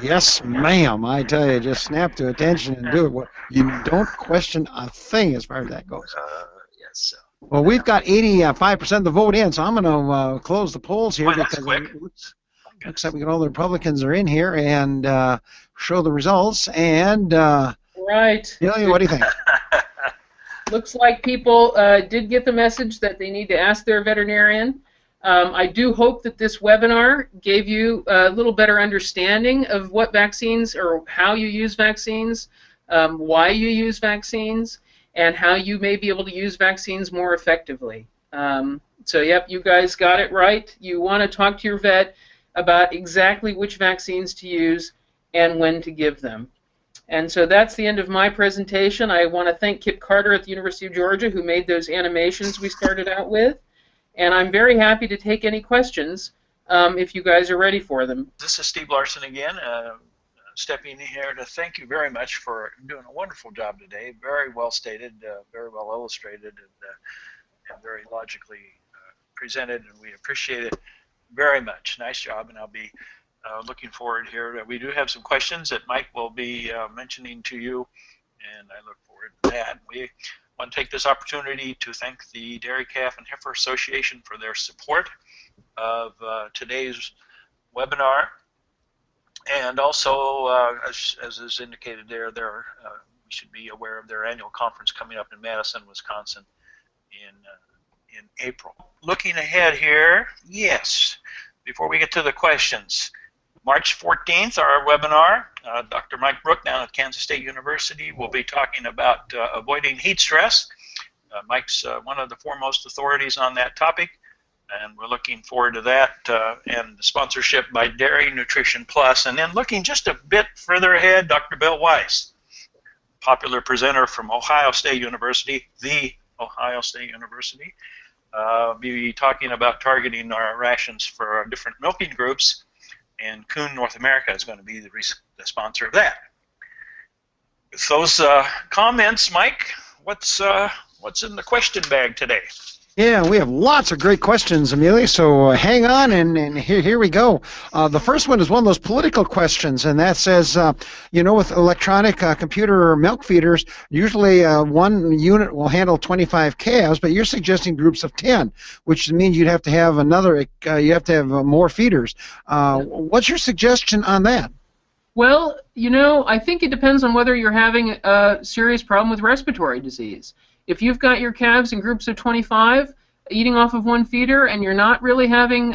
Yes, ma'am. I tell you, just snap to attention and do it. You don't question a thing as far as that goes. Yes. Well, we've got 85% of the vote in, so I'm going to close the polls here Boy, that's because quick. it looks like we got all the Republicans are in here and show the results. And Right. Amelia, what do you think? Looks like people did get the message that they need to ask their veterinarian. I do hope that this webinar gave you a little better understanding of what vaccines or how you use vaccines, why you use vaccines, and how you may be able to use vaccines more effectively. So, yep, you guys got it right. You want to talk to your vet about exactly which vaccines to use and when to give them. And so that's the end of my presentation. I want to thank Kip Carter at the University of Georgia who made those animations we started out with. And I'm very happy to take any questions if you guys are ready for them. This is Steve Larson again, stepping in here to thank you very much for doing a wonderful job today. Very well stated, very well illustrated, and very logically presented, and we appreciate it very much. Nice job, and I'll be looking forward here. We do have some questions that Mike will be mentioning to you, and I look forward to that. We want to take this opportunity to thank the Dairy Calf and Heifer Association for their support of today's webinar, and also, as is indicated there, we should be aware of their annual conference coming up in Madison, Wisconsin in April. Looking ahead here, yes, before we get to the questions, March 14th, our webinar, Dr. Mike Brook down at Kansas State University will be talking about avoiding heat stress. Mike's one of the foremost authorities on that topic, and we're looking forward to that, and the sponsorship by Dairy Nutrition Plus. And then looking just a bit further ahead, Dr. Bill Weiss, popular presenter from Ohio State University, the Ohio State University, be talking about targeting our rations for our different milking groups, and Kuhn North America is going to be the sponsor of that. With those comments, Mike, what's in the question bag today? Yeah, we have lots of great questions, Amelia, so hang on, and here we go. The first one is one of those political questions, and that says, you know, with electronic computer milk feeders, usually one unit will handle 25 calves, but you're suggesting groups of 10, which means you'd have to have you have to have more feeders. What's your suggestion on that? Well, you know, I think it depends on whether you're having a serious problem with respiratory disease. If you've got your calves in groups of 25 eating off of one feeder and you're not really having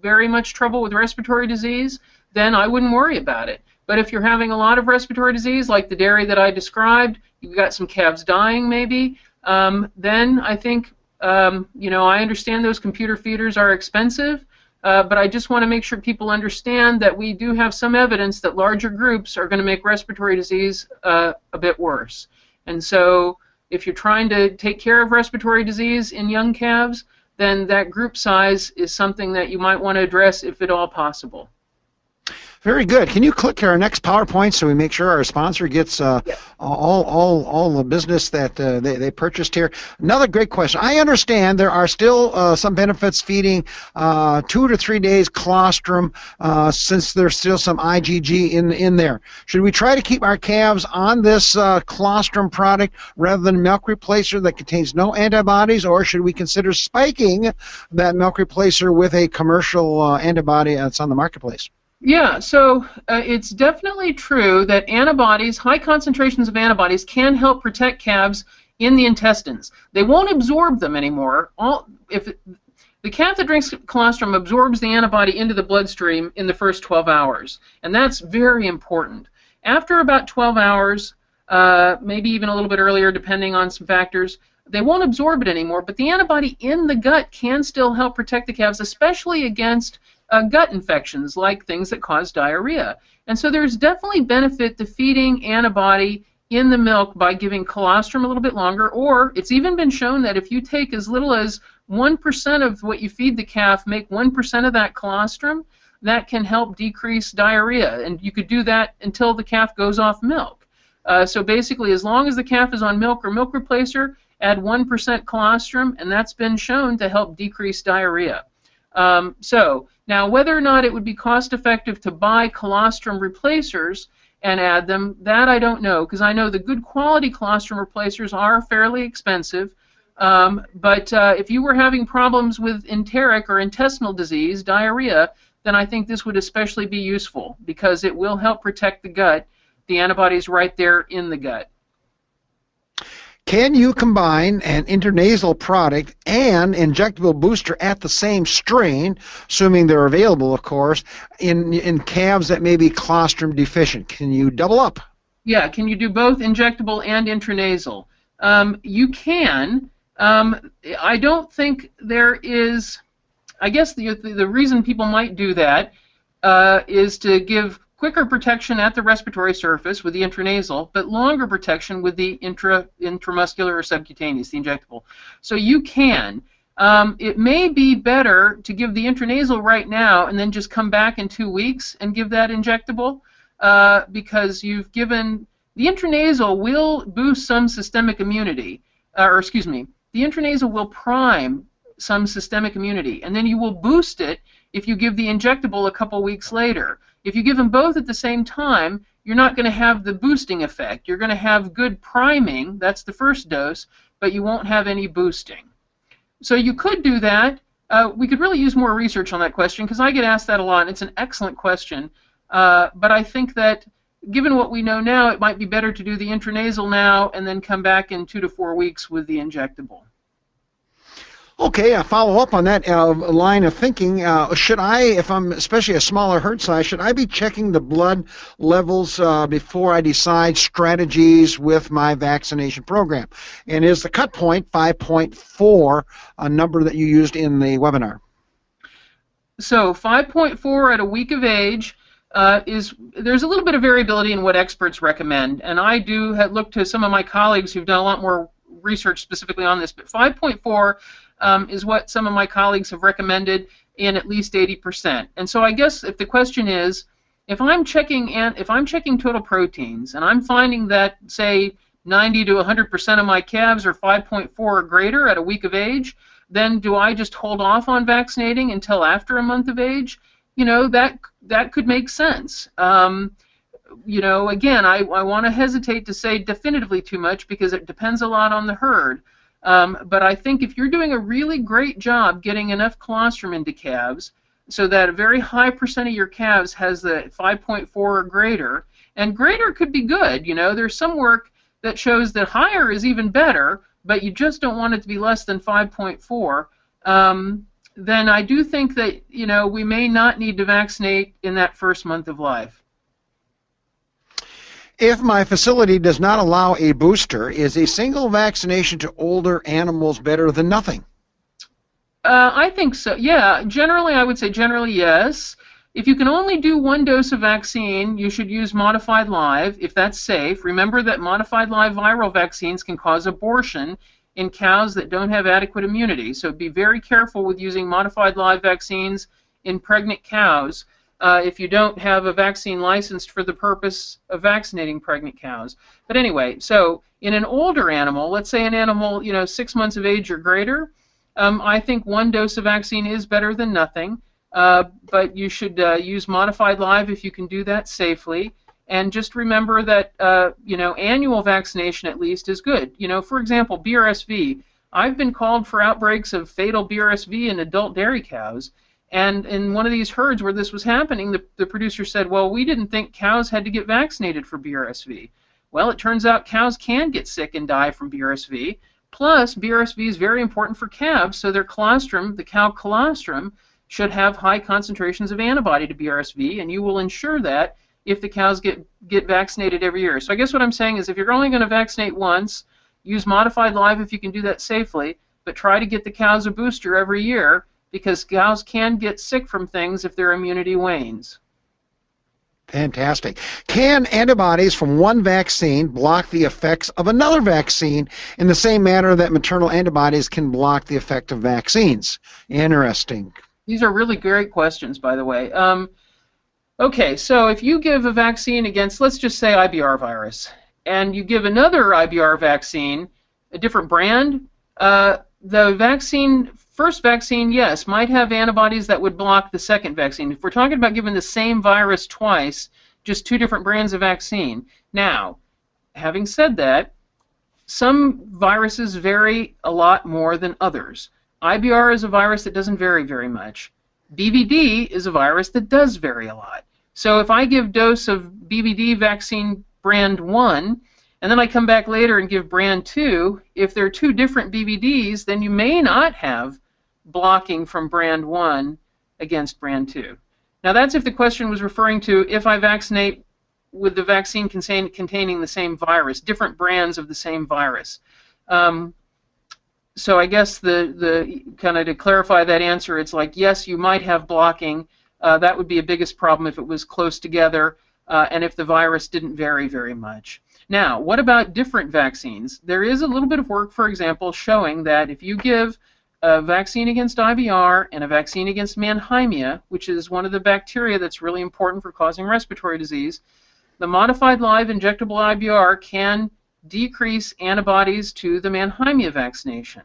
very much trouble with respiratory disease, then I wouldn't worry about it. But if you're having a lot of respiratory disease, like the dairy that I described, you've got some calves dying maybe, then I think, you know, I understand those computer feeders are expensive, but I just want to make sure people understand that we do have some evidence that larger groups are going to make respiratory disease a bit worse. And so if you're trying to take care of respiratory disease in young calves, then that group size is something that you might want to address if at all possible. Very good. Can you click our next PowerPoint so we make sure our sponsor gets all the business that they purchased here? Another great question. I understand there are still some benefits feeding 2 to 3 days colostrum since there's still some IgG in there. Should we try to keep our calves on this colostrum product rather than milk replacer that contains no antibodies, or should we consider spiking that milk replacer with a commercial antibody that's on the marketplace? Yeah, so it's definitely true that antibodies, high concentrations of antibodies, can help protect calves in the intestines. They won't absorb them anymore. The calf that drinks colostrum absorbs the antibody into the bloodstream in the first 12 hours, and that's very important. After about 12 hours, maybe even a little bit earlier depending on some factors, they won't absorb it anymore, but the antibody in the gut can still help protect the calves, especially against gut infections like things that cause diarrhea. And so there's definitely benefit to feeding antibody in the milk by giving colostrum a little bit longer, or it's even been shown that if you take as little as 1% of what you feed the calf, make 1% of that colostrum, that can help decrease diarrhea, and you could do that until the calf goes off milk. So basically, as long as the calf is on milk or milk replacer, add 1% colostrum, and that's been shown to help decrease diarrhea. So now, whether or not it would be cost-effective to buy colostrum replacers and add them, that I don't know, because I know the good quality colostrum replacers are fairly expensive. But if you were having problems with enteric or intestinal disease, diarrhea, then I think this would especially be useful because it will help protect the gut. The antibody's right there in the gut. Can you combine an intranasal product and injectable booster at the same strain, assuming they're available, of course, in calves that may be colostrum deficient? Can you double up? Yeah, can you do both injectable and intranasal? You can. I don't think there is. I guess the reason people might do that is to give quicker protection at the respiratory surface with the intranasal, but longer protection with the intramuscular or subcutaneous, the injectable. So you can. It may be better to give the intranasal right now and then just come back in 2 weeks and give that injectable because you've given the intranasal will boost some systemic immunity, or excuse me, the intranasal will prime some systemic immunity, and then you will boost it if you give the injectable a couple weeks later. If you give them both at the same time, you're not going to have the boosting effect. You're going to have good priming, that's the first dose, but you won't have any boosting. So you could do that. We could really use more research on that question because I get asked that a lot, and it's an excellent question. But I think that given what we know now, it might be better to do the intranasal now and then come back in 2 to 4 weeks with the injectable. Okay, I follow up on that line of thinking. Should I, if I'm especially a smaller herd size, should I be checking the blood levels before I decide strategies with my vaccination program? And is the cut point 5.4 a number that you used in the webinar? So 5.4 at a week of age there's a little bit of variability in what experts recommend, and I do look to some of my colleagues who've done a lot more research specifically on this, but 5.4 is what some of my colleagues have recommended in at least 80%. And so I guess if the question is, if I'm checking total proteins and I'm finding that, say, 90 to 100% of my calves are 5.4 or greater at a week of age, then do I just hold off on vaccinating until after a month of age? You know, that could make sense. You know, again, I want to hesitate to say definitively too much because it depends a lot on the herd. But I think if you're doing a really great job getting enough colostrum into calves so that a very high percent of your calves has the 5.4 or greater, and greater could be good. You know, there's some work that shows that higher is even better, but you just don't want it to be less than 5.4. Then I do think that, you know, we may not need to vaccinate in that first month of life. If my facility does not allow a booster, is a single vaccination to older animals better than nothing? I think so. Yeah, generally I would say generally yes. If you can only do 1 dose of vaccine, you should use modified live if that's safe. Remember that modified live viral vaccines can cause abortion in cows that don't have adequate immunity. So be very careful with using modified live vaccines in pregnant cows if you don't have a vaccine licensed for the purpose of vaccinating pregnant cows. But anyway, so in an older animal, let's say an animal, you know, 6 months of age or greater, I think 1 dose of vaccine is better than nothing. But you should use modified live if you can do that safely. And just remember that, you know, annual vaccination at least is good. You know, for example, BRSV. I've been called for outbreaks of fatal BRSV in adult dairy cows. And in one of these herds where this was happening, the producer said, well, we didn't think cows had to get vaccinated for BRSV. Well, it turns out cows can get sick and die from BRSV. Plus, BRSV is very important for calves, so their colostrum, the cow colostrum, should have high concentrations of antibody to BRSV, and you will ensure that if the cows get vaccinated every year. So I guess what I'm saying is if you're only going to vaccinate once, use modified live if you can do that safely, but try to get the cows a booster every year because cows can get sick from things if their immunity wanes. Fantastic. Can antibodies from one vaccine block the effects of another vaccine in the same manner that maternal antibodies can block the effect of vaccines? Interesting. These are really great questions, by the way. Okay, so if you give a vaccine against, let's just say IBR virus, and you give another IBR vaccine, a different brand, the first vaccine, yes, might have antibodies that would block the second vaccine. If we're talking about giving the same virus twice, just 2 different brands of vaccine. Now, having said that, some viruses vary a lot more than others. IBR is a virus that doesn't vary very much. BVD is a virus that does vary a lot. So if I give dose of BVD vaccine brand 1, and then I come back later and give brand 2, if they're two different BVDs, then you may not have blocking from brand 1 against brand 2. Now that's if the question was referring to if I vaccinate with the vaccine containing the same virus, different brands of the same virus. So I guess the kind of to clarify that answer, it's like, yes, you might have blocking. That would be a biggest problem if it was close together and if the virus didn't vary very much. Now, what about different vaccines? There is a little bit of work, for example, showing that if you give a vaccine against IBR and a vaccine against Mannheimia, which is one of the bacteria that's really important for causing respiratory disease, the modified live injectable IBR can decrease antibodies to the Mannheimia vaccination.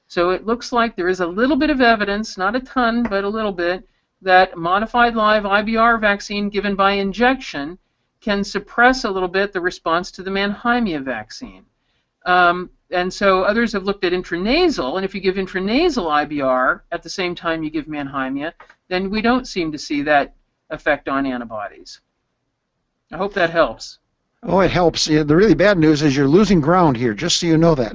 So it looks like there is a little bit of evidence, not a ton, but a little bit, that modified live IBR vaccine given by injection can suppress a little bit the response to the Mannheimia vaccine. And so others have looked at intranasal, and if you give intranasal IBR at the same time you give Mannheimia, then we don't seem to see that effect on antibodies. I hope that helps. Oh, it helps. Yeah, the really bad news is you're losing ground here, just so you know that.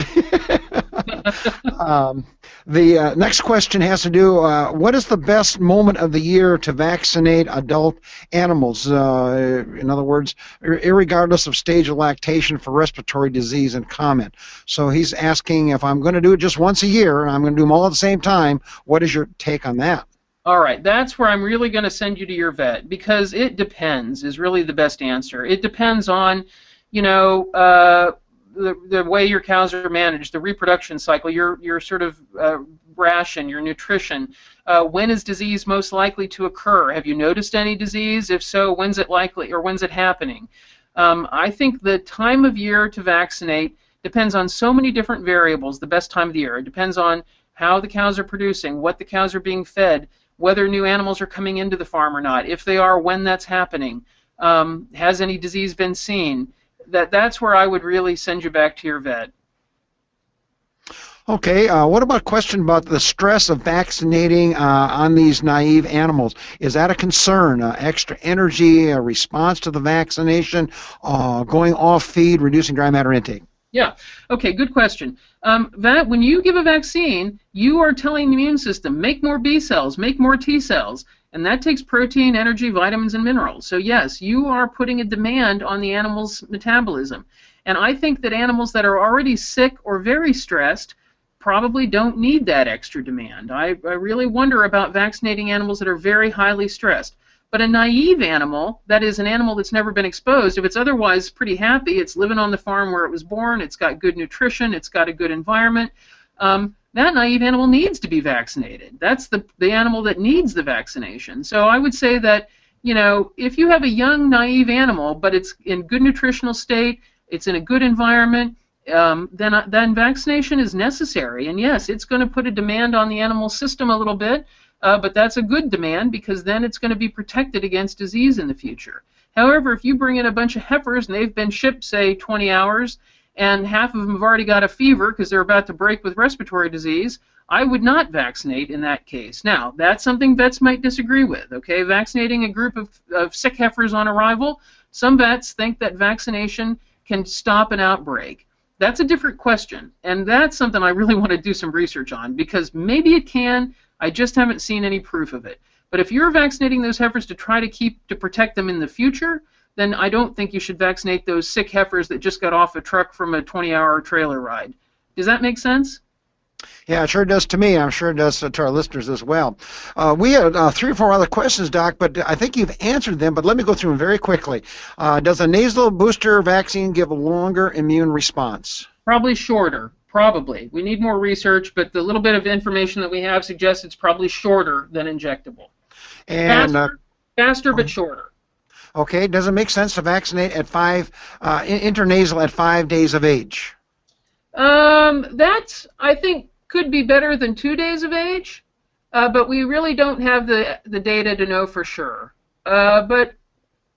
The next question has to do, what is the best moment of the year to vaccinate adult animals? In other words, irregardless of stage of lactation for respiratory disease and comment. So he's asking if I'm going to do it just once a year, and I'm going to do them all at the same time, what is your take on that? All right, that's where I'm really going to send you to your vet, because it depends is really the best answer. It depends on, you know, the way your cows are managed, the reproduction cycle, your sort of ration, your nutrition. When is disease most likely to occur? Have you noticed any disease? If so, when's it likely, or when's it happening? I think the time of year to vaccinate depends on so many different variables, the best time of the year. It depends on how the cows are producing, what the cows are being fed, whether new animals are coming into the farm or not. If they are, when that's happening. Has any disease been seen? That's where I would really send you back to your vet. Okay, what about a question about the stress of vaccinating on these naive animals? Is that a concern? Extra energy, a response to the vaccination, going off feed, reducing dry matter intake? Yeah. Okay, good question. When you give a vaccine, you are telling the immune system, make more B cells, make more T cells, and that takes protein, energy, vitamins, and minerals. So yes, you are putting a demand on the animal's metabolism. And I think that animals that are already sick or very stressed probably don't need that extra demand. I really wonder about vaccinating animals that are very highly stressed. But a naive animal, that is an animal that's never been exposed, if it's otherwise pretty happy, it's living on the farm where it was born, it's got good nutrition, it's got a good environment, that naive animal needs to be vaccinated. That's the animal that needs the vaccination. So I would say that, you know, if you have a young naive animal, but it's in good nutritional state, it's in a good environment, then vaccination is necessary. And yes, it's going to put a demand on the animal system a little bit, but that's a good demand because then it's going to be protected against disease in the future. However, if you bring in a bunch of heifers and they've been shipped, say, 20 hours, and half of them have already got a fever because they're about to break with respiratory disease, I would not vaccinate in that case. Now, that's something vets might disagree with, okay? Vaccinating a group of sick heifers on arrival, some vets think that vaccination can stop an outbreak. That's a different question, and that's something I really want to do some research on because maybe it can, I just haven't seen any proof of it. But if you're vaccinating those heifers to try to protect them in the future, then I don't think you should vaccinate those sick heifers that just got off a truck from a 20-hour trailer ride. Does that make sense? Yeah, it sure does to me. I'm sure it does to our listeners as well. We had 3 or 4 other questions, Doc, but I think you've answered them, but let me go through them very quickly. Does a nasal booster vaccine give a longer immune response? Probably shorter. Probably. We need more research, but the little bit of information that we have suggests it's probably shorter than injectable. And faster but shorter. Okay. Does it make sense to vaccinate at intranasal at 5 days of age? That, I think, could be better than 2 days of age, but we really don't have the data to know for sure. But,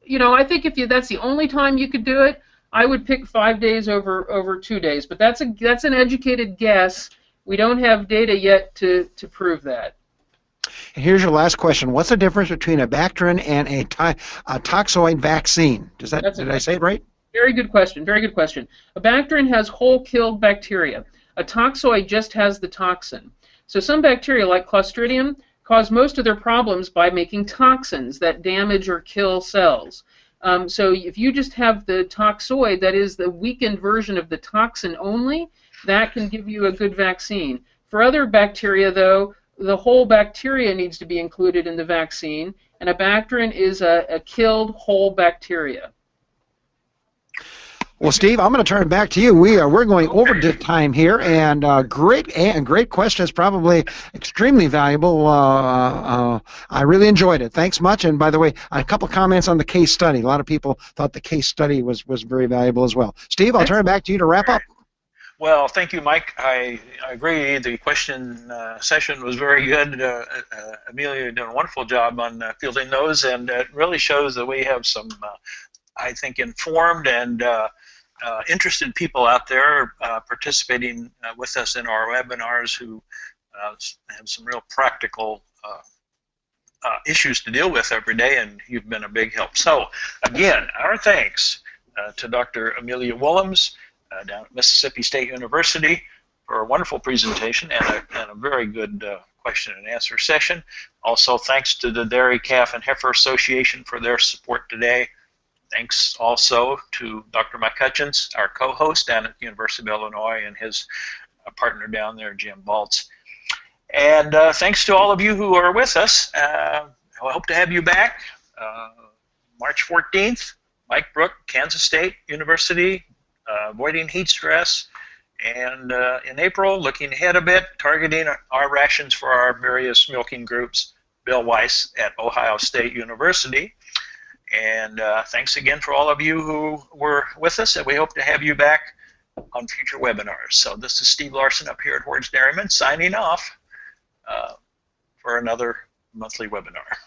you know, I think if that's the only time you could do it, I would pick 5 days over 2 days, but that's an educated guess. We don't have data yet to prove that. And here's your last question. What's the difference between a Bactrin and a toxoid vaccine? Did I say it right? Very good question. Very good question. A Bactrin has whole-killed bacteria. A toxoid just has the toxin. So some bacteria, like Clostridium, cause most of their problems by making toxins that damage or kill cells. So if you just have the toxoid, that is the weakened version of the toxin only, that can give you a good vaccine. For other bacteria, though, the whole bacteria needs to be included in the vaccine, and a Bactrin is a killed whole bacteria. Well, Steve, I'm going to turn it back to you. We're going over to time here, and great questions, probably extremely valuable. I really enjoyed it. Thanks much. And by the way, a couple comments on the case study. A lot of people thought the case study was very valuable as well. Steve, I'll turn it back to you to wrap up. Well, thank you, Mike. I agree. The question session was very good. Amelia did a wonderful job on fielding those, and it really shows that we have some, I think, informed and interested people out there participating with us in our webinars who have some real practical issues to deal with every day, and you've been a big help. So, again, our thanks to Dr. Amelia Woolums down at Mississippi State University for a wonderful presentation and a very good question and answer session. Also, thanks to the Dairy, Calf, and Heifer Association for their support today. Thanks also to Dr. Mike Hutchins, our co-host down at the University of Illinois, and his partner down there, Jim Baltz. And thanks to all of you who are with us. I hope to have you back March 14th. Mike Brook, Kansas State University, avoiding heat stress. And in April, looking ahead a bit, targeting our rations for our various milking groups, Bill Weiss at Ohio State University. And thanks again for all of you who were with us, and we hope to have you back on future webinars. So this is Steve Larson up here at Hordes Dairyman signing off for another monthly webinar.